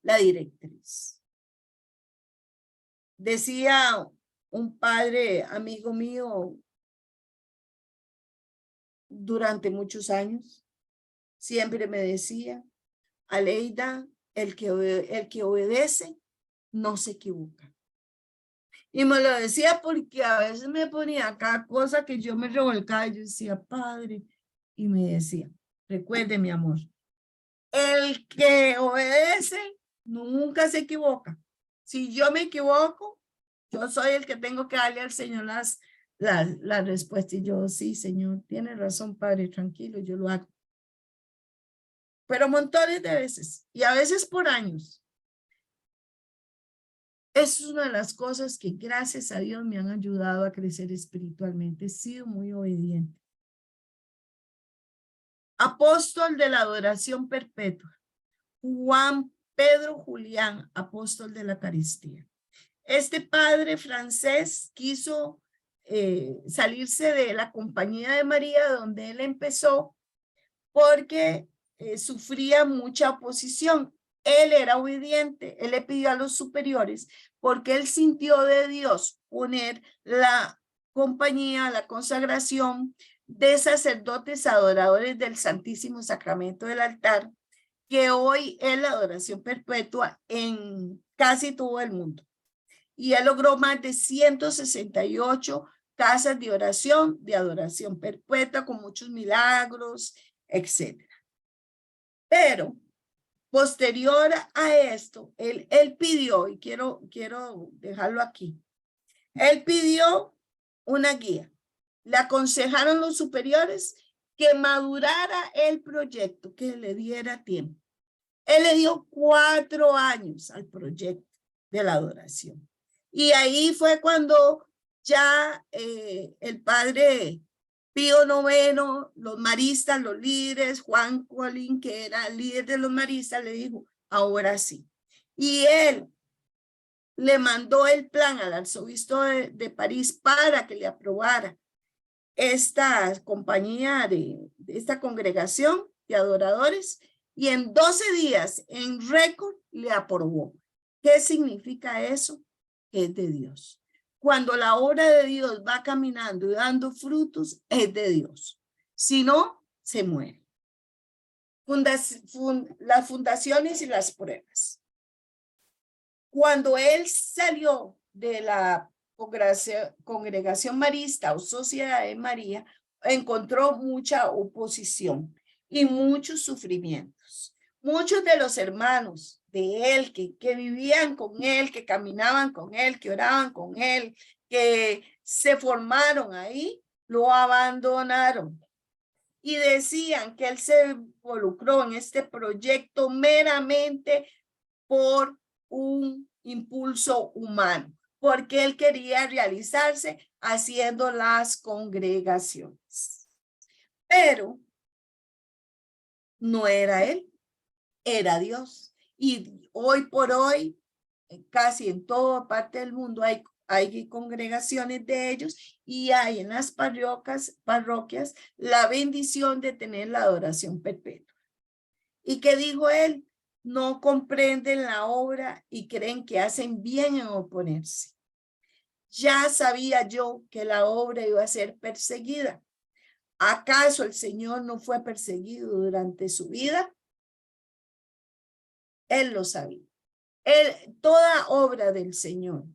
la directriz. Decía un padre amigo mío durante muchos años, siempre me decía, Aleida, el que obedece no se equivoca. Y me lo decía porque a veces me ponía acá cosa que yo me revolcaba y yo decía, Padre, y me decía, recuerde mi amor, el que obedece nunca se equivoca. Si yo me equivoco, yo soy el que tengo que darle al Señor la respuesta. Y yo, sí, Señor, tiene razón, Padre, tranquilo, yo lo hago. Pero montones de veces, y a veces por años. Es una de las cosas que gracias a Dios me han ayudado a crecer espiritualmente. He sido muy obediente. Apóstol de la adoración perpetua. Juan Pedro Julián, apóstol de la Eucaristía. Este padre francés quiso salirse de la compañía de María, donde él empezó, porque sufría mucha oposición. Él era obediente, él le pidió a los superiores, porque él sintió de Dios poner la compañía, la consagración de sacerdotes adoradores del Santísimo Sacramento del altar, que hoy es la adoración perpetua en casi todo el mundo. Y él logró más de 168 casas de adoración perpetua, con muchos milagros, etc. Pero posterior a esto, él pidió, y quiero dejarlo aquí, él pidió una guía. Le aconsejaron los superiores que madurara el proyecto, que le diera tiempo. Él le dio 4 años al proyecto de la adoración. Y ahí fue cuando ya el padre Pío IX, los maristas, los líderes, Juan Colín, que era el líder de los maristas, le dijo, ahora sí. Y él le mandó el plan al arzobispo de París para que le aprobara esta compañía esta congregación de adoradores, y en 12 días, en récord, le aprobó. ¿Qué significa eso? Que es de Dios. Cuando la obra de Dios va caminando y dando frutos, es de Dios. Si no, se muere. Las fundaciones y las pruebas. Cuando él salió de la congregación marista o Sociedad de María, encontró mucha oposición y muchos sufrimientos. Muchos de los hermanos de él que vivían con él, que caminaban con él, que oraban con él, que se formaron ahí, lo abandonaron y decían que él se involucró en este proyecto meramente por un impulso humano, porque él quería realizarse haciendo las congregaciones. Pero no era él, era Dios. Y hoy por hoy, casi en toda parte del mundo hay congregaciones de ellos y hay en las parroquias la bendición de tener la adoración perpetua. ¿Y qué dijo él? No comprenden la obra y creen que hacen bien en oponerse. Ya sabía yo que la obra iba a ser perseguida. ¿Acaso el Señor no fue perseguido durante su vida? Él lo sabía. Toda obra del Señor,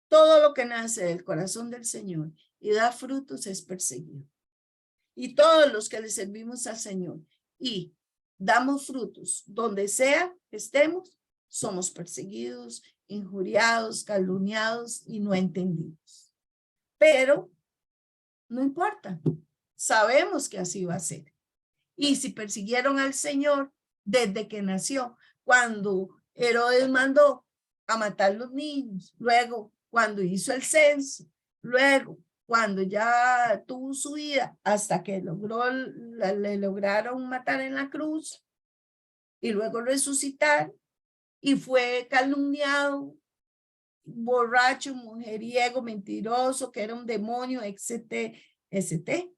todo lo que nace del corazón del Señor y da frutos es perseguido. Y todos los que le servimos al Señor y damos frutos donde sea que estemos, somos perseguidos, injuriados, calumniados y no entendidos. Pero no importa, sabemos que así va a ser. Y si persiguieron al Señor desde que nació, cuando Herodes mandó a matar los niños, luego cuando hizo el censo, luego cuando ya tuvo su vida, hasta que le lograron matar en la cruz y luego resucitar, y fue calumniado, borracho, mujeriego, mentiroso, que era un demonio, etcétera, etcétera.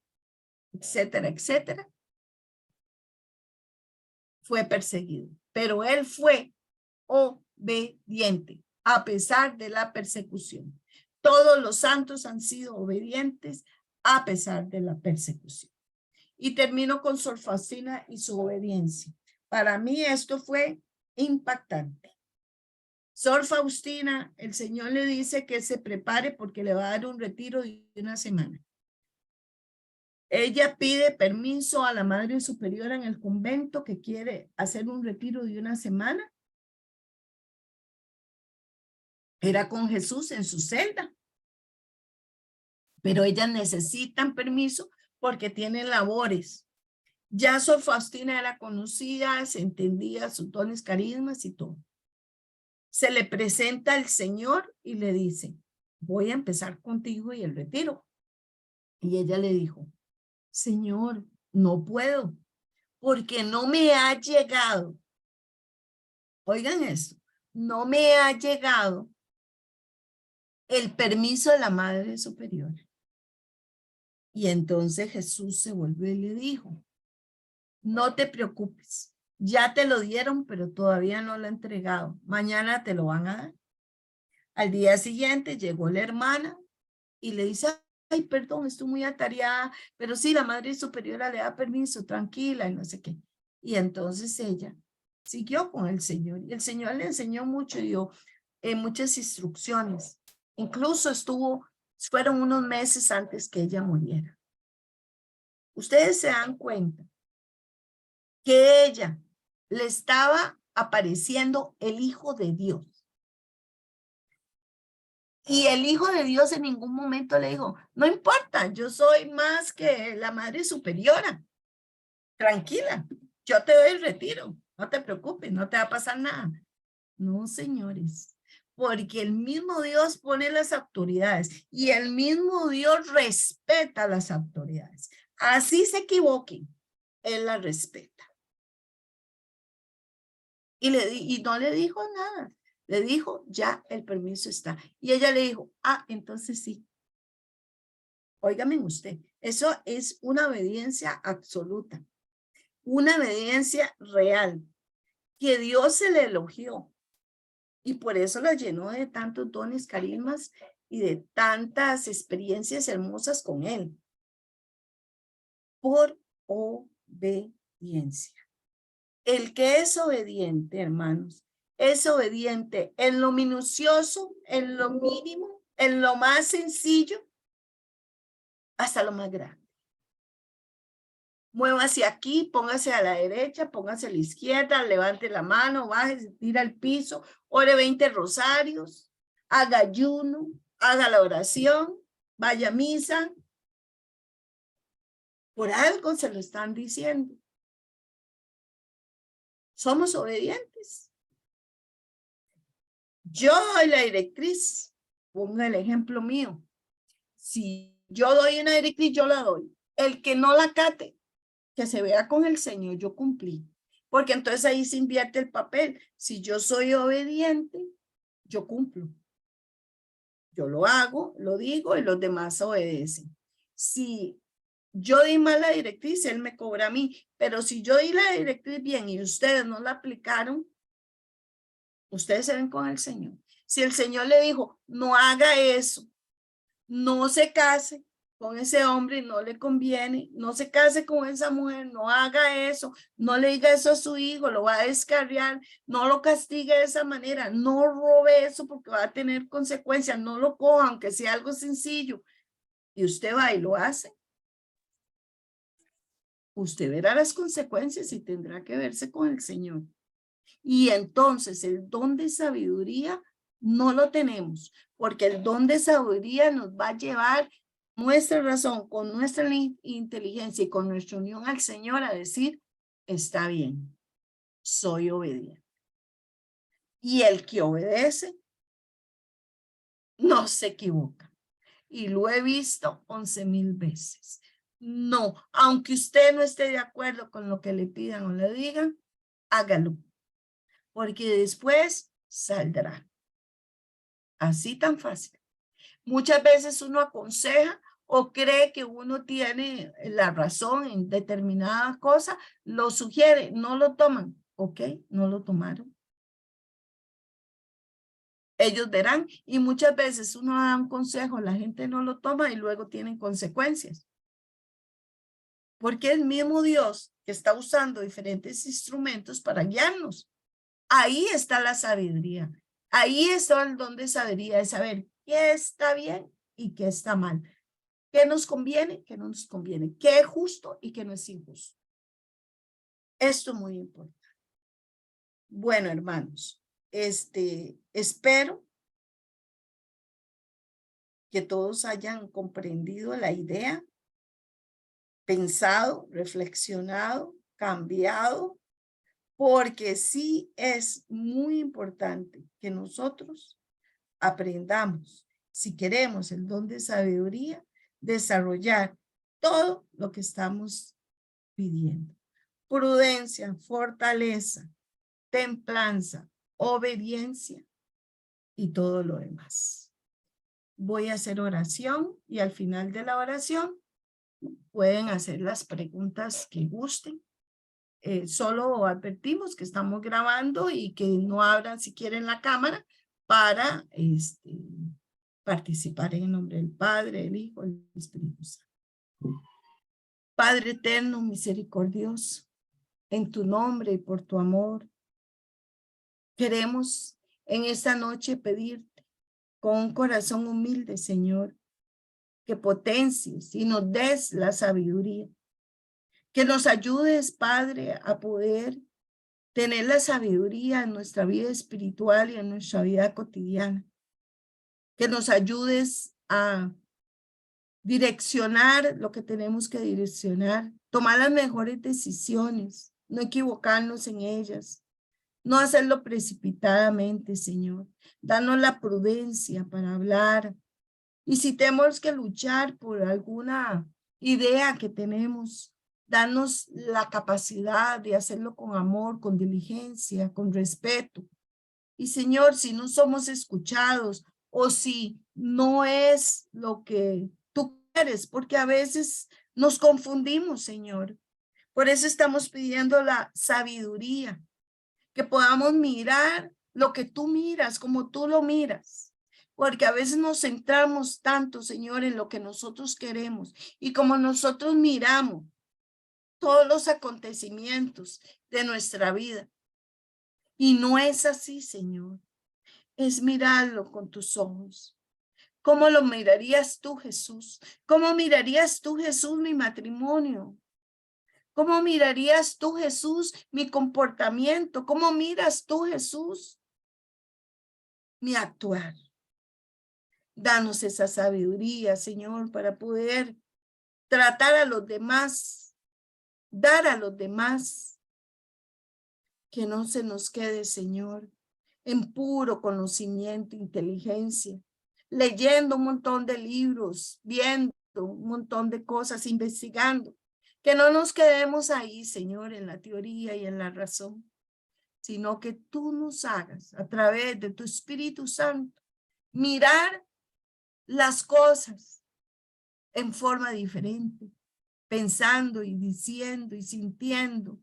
Fue perseguido, pero él fue obediente a pesar de la persecución. Todos los santos han sido obedientes a pesar de la persecución. Y termino con Sor Faustina y su obediencia. Para mí esto fue impactante. Sor Faustina, el Señor le dice que se prepare porque le va a dar un retiro de una semana. Ella pide permiso a la Madre Superiora en el convento que quiere hacer un retiro de una semana. Era con Jesús en su celda. Pero ellas necesitan permiso porque tienen labores. Ya Sor Faustina era conocida, se entendía sus dones, carismas y todo. Se le presenta al Señor y le dice, voy a empezar contigo y el retiro. Y ella le dijo, Señor, no puedo, porque no me ha llegado. Oigan eso, no me ha llegado el permiso de la Madre Superior. Y entonces Jesús se volvió y le dijo, no te preocupes, ya te lo dieron, pero todavía no lo han entregado. Mañana te lo van a dar. Al día siguiente llegó la hermana y le dice, ay, perdón, estoy muy atareada, pero sí, la Madre Superiora le da permiso, tranquila y no sé qué. Y entonces ella siguió con el Señor y el Señor le enseñó mucho, dio muchas instrucciones. Incluso fueron unos meses antes que ella muriera. Ustedes se dan cuenta que ella le estaba apareciendo el Hijo de Dios. Y el Hijo de Dios en ningún momento le dijo, no importa, yo soy más que la Madre Superiora. Tranquila, yo te doy el retiro, no te preocupes, no te va a pasar nada. No, señores, porque el mismo Dios pone las autoridades y el mismo Dios respeta las autoridades. Así se equivoquen, Él las respeta. Y no le dijo nada. Le dijo, ya el permiso está. Y ella le dijo, entonces sí. Óigame usted, eso es una obediencia absoluta. Una obediencia real. Que Dios se le elogió. Y por eso la llenó de tantos dones, carismas y de tantas experiencias hermosas con él. Por obediencia. El que es obediente, hermanos, es obediente en lo minucioso, en lo mínimo, en lo más sencillo, hasta lo más grande. Muévase aquí, póngase a la derecha, póngase a la izquierda, levante la mano, bájese, tira al piso, ore 20 rosarios, haga ayuno, haga la oración, vaya a misa. Por algo se lo están diciendo. Somos obedientes. Yo doy la directriz, ponga el ejemplo mío. Si yo doy una directriz, yo la doy. El que no la cate, que se vea con el Señor, yo cumplí. Porque entonces ahí se invierte el papel. Si yo soy obediente, yo cumplo. Yo lo hago, lo digo y los demás obedecen. Si yo di mal la directriz, él me cobra a mí. Pero si yo di la directriz bien y ustedes no la aplicaron, ustedes se ven con el Señor. Si el Señor le dijo, no haga eso, no se case con ese hombre, no le conviene, no se case con esa mujer, no haga eso, no le diga eso a su hijo, lo va a descarriar, no lo castigue de esa manera, no robe eso porque va a tener consecuencias, no lo coja, aunque sea algo sencillo, y usted va y lo hace, usted verá las consecuencias y tendrá que verse con el Señor. Y entonces el don de sabiduría no lo tenemos, porque el don de sabiduría nos va a llevar nuestra razón, con nuestra inteligencia y con nuestra unión al Señor a decir, está bien, soy obediente. Y el que obedece no se equivoca. Y lo he visto 11,000 veces. No, aunque usted no esté de acuerdo con lo que le pidan o le digan, hágalo, porque después saldrá. Así tan fácil. Muchas veces uno aconseja o cree que uno tiene la razón en determinada cosa, lo sugiere, no lo toman. Ok, no lo tomaron. Ellos verán y muchas veces uno da un consejo, la gente no lo toma y luego tienen consecuencias. Porque el mismo Dios que está usando diferentes instrumentos para guiarnos. Ahí está la sabiduría. Ahí está el don de sabiduría, de saber qué está bien y qué está mal. ¿Qué nos conviene? ¿Qué no nos conviene? ¿Qué es justo y qué no es injusto? Esto es muy importante. Bueno, hermanos, espero que todos hayan comprendido la idea, pensado, reflexionado, cambiado, porque sí es muy importante que nosotros aprendamos, si queremos el don de sabiduría, desarrollar todo lo que estamos pidiendo. Prudencia, fortaleza, templanza, obediencia y todo lo demás. Voy a hacer oración y al final de la oración pueden hacer las preguntas que gusten. Solo advertimos que estamos grabando y que no abran si quieren la cámara para participar en el nombre del Padre, del Hijo y del Espíritu Santo. Padre eterno, misericordioso, en tu nombre y por tu amor, queremos en esta noche pedirte con un corazón humilde, Señor, que potencies y nos des la sabiduría, que nos ayudes, Padre, a poder tener la sabiduría en nuestra vida espiritual y en nuestra vida cotidiana, que nos ayudes a direccionar lo que tenemos que direccionar, tomar las mejores decisiones, no equivocarnos en ellas, no hacerlo precipitadamente, Señor. Danos la prudencia para hablar. Y si tenemos que luchar por alguna idea que tenemos, danos la capacidad de hacerlo con amor, con diligencia, con respeto. Y Señor, si no somos escuchados o si no es lo que tú quieres, porque a veces nos confundimos, Señor. Por eso estamos pidiendo la sabiduría, que podamos mirar lo que tú miras, como tú lo miras. Porque a veces nos centramos tanto, Señor, en lo que nosotros queremos y como nosotros miramos todos los acontecimientos de nuestra vida. Y no es así, Señor. Es mirarlo con tus ojos. ¿Cómo lo mirarías tú, Jesús? ¿Cómo mirarías tú, Jesús, mi matrimonio? ¿Cómo mirarías tú, Jesús, mi comportamiento? ¿Cómo miras tú, Jesús, mi actuar? Danos esa sabiduría, Señor, para poder tratar a los demás, dar a los demás, que no se nos quede, Señor, en puro conocimiento, inteligencia, leyendo un montón de libros, viendo un montón de cosas, investigando. Que no nos quedemos ahí, Señor, en la teoría y en la razón, sino que tú nos hagas a través de tu Espíritu Santo mirar las cosas en forma diferente, pensando y diciendo y sintiendo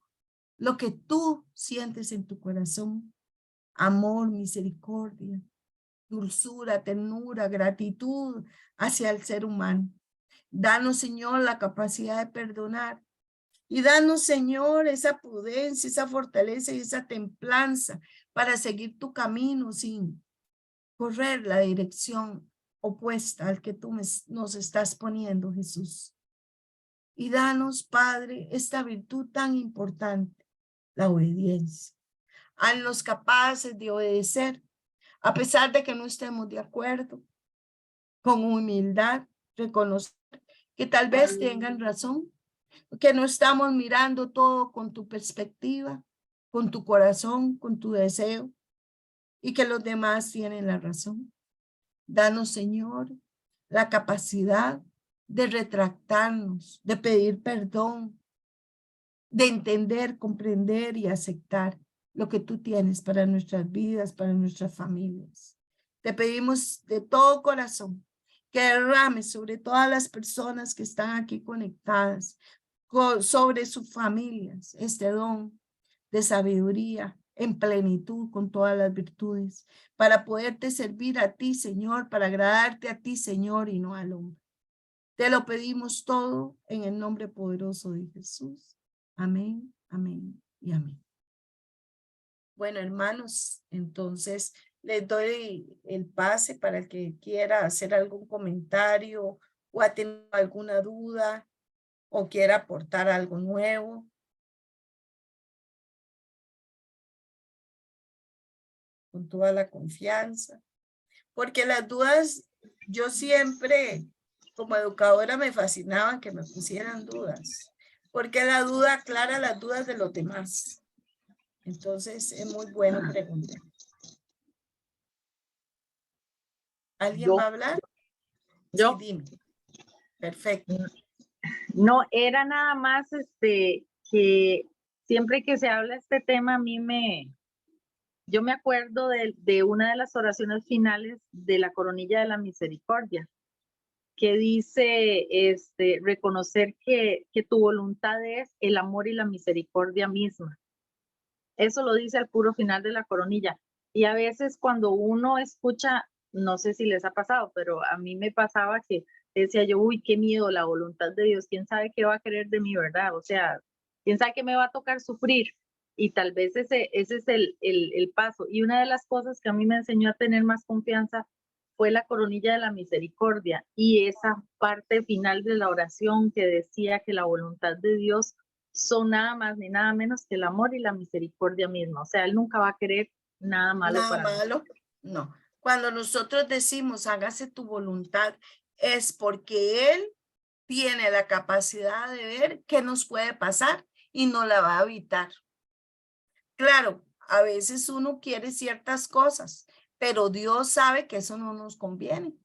lo que tú sientes en tu corazón. Amor, misericordia, dulzura, ternura, gratitud hacia el ser humano. Danos, Señor, la capacidad de perdonar. Y danos, Señor, esa prudencia, esa fortaleza y esa templanza para seguir tu camino sin correr la dirección opuesta al que tú nos estás poniendo, Jesús. Y danos, Padre, esta virtud tan importante, la obediencia. Haznos capaces de obedecer, a pesar de que no estemos de acuerdo, con humildad, reconocer que tal vez tengan razón, que no estamos mirando todo con tu perspectiva, con tu corazón, con tu deseo, y que los demás tienen la razón. Danos, Señor, la capacidad de retractarnos, de pedir perdón, de entender, comprender y aceptar lo que tú tienes para nuestras vidas, para nuestras familias. Te pedimos de todo corazón que derrames sobre todas las personas que están aquí conectadas, sobre sus familias, este don de sabiduría en plenitud con todas las virtudes, para poderte servir a ti, Señor, para agradarte a ti, Señor, y no al hombre. Te lo pedimos todo en el nombre poderoso de Jesús. Amén, amén y amén. Bueno, hermanos, entonces les doy el pase para el que quiera hacer algún comentario o ha tenido alguna duda o quiera aportar algo nuevo. Con toda la confianza. Porque las dudas, yo siempre, como educadora, me fascinaban que me pusieran dudas. Porque la duda aclara las dudas de los demás. Entonces, es muy bueno preguntar. ¿Alguien va a hablar? Yo. Sí, dime. Perfecto. No, era nada más que siempre que se habla este tema, yo me acuerdo de una de las oraciones finales de la Coronilla de la Misericordia, que dice reconocer que tu voluntad es el amor y la misericordia misma. Eso lo dice al puro final de la Coronilla. Y a veces cuando uno escucha, no sé si les ha pasado, pero a mí me pasaba que decía yo, uy, qué miedo, la voluntad de Dios, quién sabe qué va a querer de mí, ¿verdad? O sea, quién sabe qué me va a tocar sufrir. Y tal vez ese es el paso. Y una de las cosas que a mí me enseñó a tener más confianza fue la Coronilla de la Misericordia y esa parte final de la oración que decía que la voluntad de Dios son nada más ni nada menos que el amor y la misericordia misma. O sea, Él nunca va a querer nada malo Nada para malo, nosotros. no. Cuando nosotros decimos hágase tu voluntad, es porque Él tiene la capacidad de ver qué nos puede pasar y no la va a evitar. Claro, a veces uno quiere ciertas cosas, pero Dios sabe que eso no nos conviene.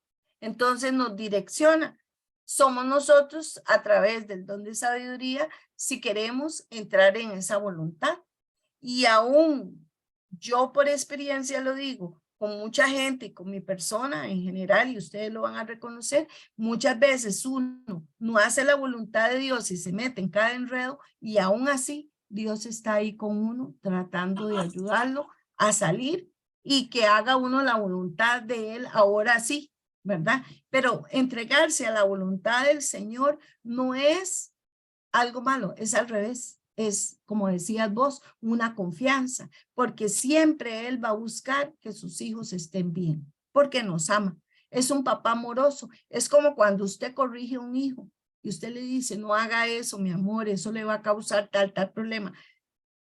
Entonces nos direcciona. Somos nosotros a través del don de sabiduría si queremos entrar en esa voluntad. Y aún yo por experiencia lo digo, con mucha gente y con mi persona en general, y ustedes lo van a reconocer, muchas veces uno no hace la voluntad de Dios y se mete en cada enredo y aún así Dios está ahí con uno tratando de ayudarlo a salir y que haga uno la voluntad de Él ahora sí, ¿verdad? Pero entregarse a la voluntad del Señor no es algo malo, es al revés. Es, como decías vos, una confianza, porque siempre Él va a buscar que sus hijos estén bien, porque nos ama. Es un papá amoroso. Es como cuando usted corrige a un hijo y usted le dice, no haga eso, mi amor, eso le va a causar tal problema.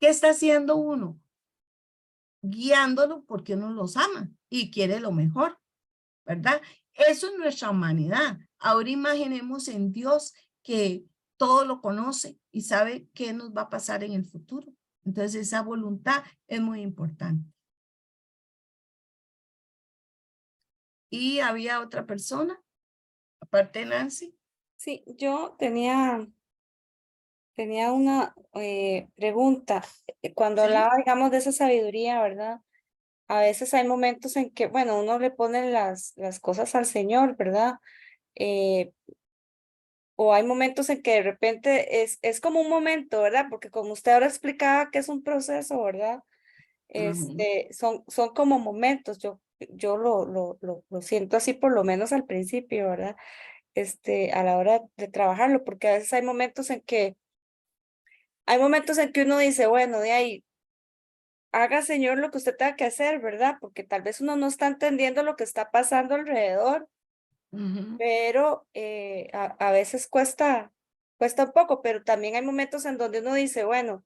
¿Qué está haciendo uno? Guiándolo porque uno los ama y quiere lo mejor, ¿verdad? Eso es nuestra humanidad. Ahora imaginemos en Dios que todo lo conoce y sabe qué nos va a pasar en el futuro. Entonces esa voluntad es muy importante. ¿Y había otra persona, aparte de Nancy? Sí, yo tenía una pregunta. Cuando Sí. hablaba, digamos, de esa sabiduría, ¿verdad? A veces hay momentos en que, bueno, uno le pone las cosas al Señor, ¿verdad? Eh, o hay momentos en que de repente es como un momento, ¿verdad? Porque como usted ahora explicaba que es un proceso, ¿verdad? Ujú. Son como momentos, yo lo siento así por lo menos al principio, ¿verdad? A la hora de trabajarlo, porque a veces hay momentos en que uno dice, bueno, de ahí, haga Señor lo que usted tenga que hacer, ¿verdad? Porque tal vez uno no está entendiendo lo que está pasando alrededor, Ujú. pero a veces cuesta un poco, pero también hay momentos en donde uno dice, bueno,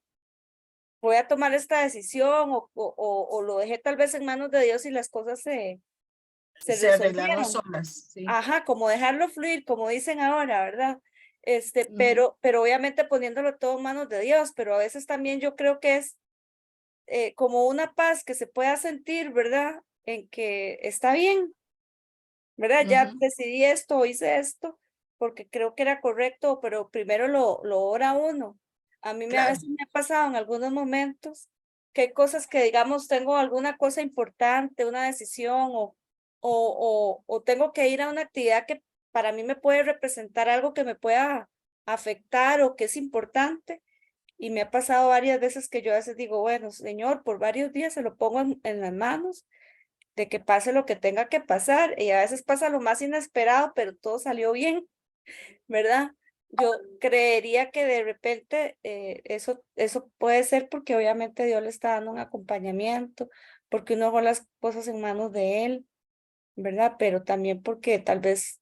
voy a tomar esta decisión o lo dejé tal vez en manos de Dios y las cosas se Se arreglaron resolvieron. solas, sí. Ajá, como dejarlo fluir, como dicen ahora, ¿verdad? Ujú. Pero obviamente poniéndolo todo en manos de Dios, pero a veces también yo creo que es como una paz que se pueda sentir, ¿verdad? En que está bien, ¿verdad? Ya Ujú. decidí esto o hice esto porque creo que era correcto, pero primero lo ora uno. A Claro. veces me ha pasado en algunos momentos que hay cosas que, digamos, tengo alguna cosa importante, una decisión o tengo que ir a una actividad que para mí me puede representar algo que me pueda afectar o que es importante. Y me ha pasado varias veces que yo a veces digo, bueno, Señor, por varios días se lo pongo en las manos de que pase lo que tenga que pasar y a veces pasa lo más inesperado, pero todo salió bien, ¿verdad? Yo creería que de repente eso puede ser porque obviamente Dios le está dando un acompañamiento, porque uno dejó las cosas en manos de Él, ¿verdad? Pero también porque tal vez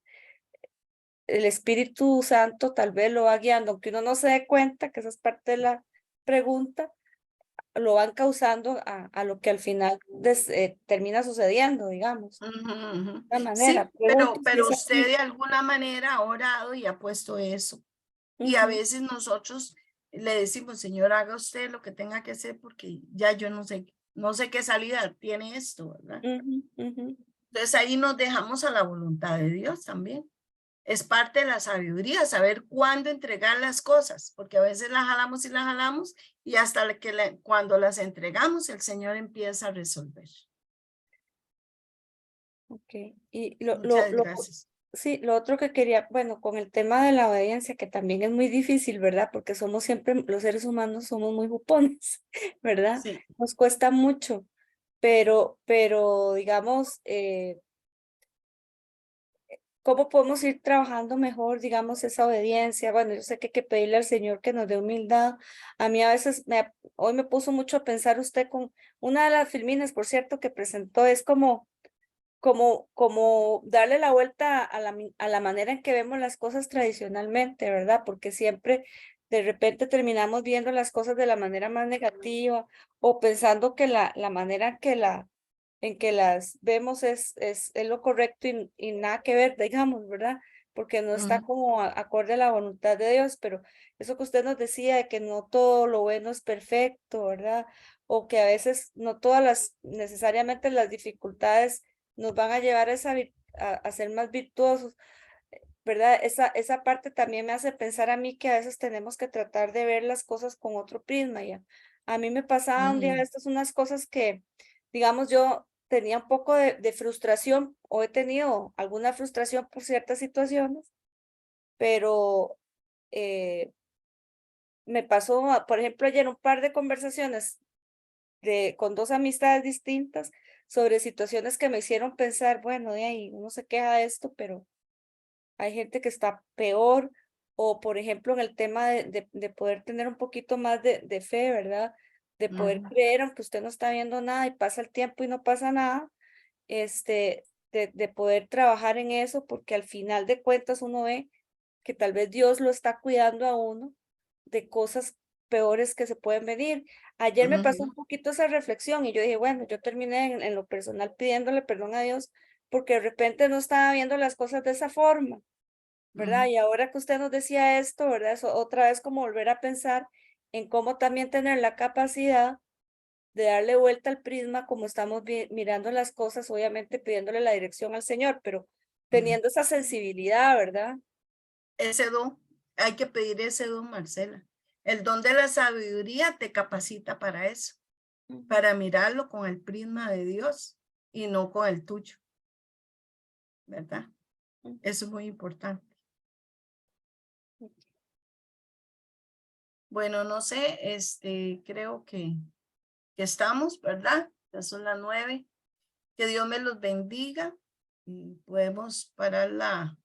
el Espíritu Santo tal vez lo va guiando, aunque uno no se dé cuenta, que esa es parte de la pregunta, lo van causando a lo que al final termina sucediendo, digamos. Ujú, ujú. De manera, Sí, pregunto si pero es usted así. de alguna manera ha orado y ha puesto eso. Y a Ujú, veces nosotros le decimos, Señor, haga usted lo que tenga que hacer porque ya yo no sé qué salida tiene esto, ¿verdad? ujú, ujú. Entonces ahí nos dejamos a la voluntad de Dios también. Es parte de la sabiduría, saber cuándo entregar las cosas, porque a veces las jalamos y hasta cuando las entregamos, el Señor empieza a resolver. Ok. Y Muchas gracias. sí, lo otro que quería, bueno, con el tema de la obediencia, que también es muy difícil, ¿verdad? Porque somos siempre, los seres humanos somos muy jupones, ¿verdad? Sí. Nos cuesta mucho, pero digamos, ¿cómo podemos ir trabajando mejor, digamos, esa obediencia? Bueno, yo sé que hay que pedirle al Señor que nos dé humildad. A mí a veces, hoy me puso mucho a pensar usted con una de las filmines, por cierto, que presentó, es como darle la vuelta a la manera en que vemos las cosas tradicionalmente, ¿verdad? Porque siempre de repente terminamos viendo las cosas de la manera más negativa o pensando que la manera en que las vemos es lo correcto y nada que ver, digamos, ¿verdad? Porque no está Ujú, como acorde a la voluntad de Dios, pero eso que usted nos decía de que no todo lo bueno es perfecto, ¿verdad? O que a veces no todas necesariamente las dificultades nos van a llevar a, a ser más virtuosos, ¿verdad? Esa parte también me hace pensar a mí que a veces tenemos que tratar de ver las cosas con otro prisma, ya. A mí me pasaba un día ujú, estas unas cosas que, digamos, yo tenía un poco de frustración o he tenido alguna frustración por ciertas situaciones, pero eh, me pasó, por ejemplo, ayer un par de conversaciones con dos amistades distintas sobre situaciones que me hicieron pensar, bueno, de ahí uno se queja de esto, pero hay gente que está peor, o por ejemplo en el tema de poder tener un poquito más de fe, ¿verdad? De poder ujú, creer, aunque usted no está viendo nada y pasa el tiempo y no pasa nada, de poder trabajar en eso, porque al final de cuentas uno ve que tal vez Dios lo está cuidando a uno de cosas peores que se pueden venir. Ayer me pasó un ujú, poquito esa reflexión y yo dije, bueno, yo terminé en lo personal pidiéndole perdón a Dios porque de repente no estaba viendo las cosas de esa forma, ¿verdad? ujú, Y ahora que usted nos decía esto, ¿verdad? Eso otra vez como volver a pensar en cómo también tener la capacidad de darle vuelta al prisma como estamos mirando las cosas, obviamente pidiéndole la dirección al Señor, pero teniendo esa sensibilidad, ¿verdad? Ese don, hay que pedir ese don, Marcela. El don de la sabiduría te capacita para eso, para mirarlo con el prisma de Dios y no con el tuyo, ¿verdad? Eso es muy importante. Bueno, no sé, creo que estamos, ¿verdad? Ya son las 9. Que Dios me los bendiga y podemos parar la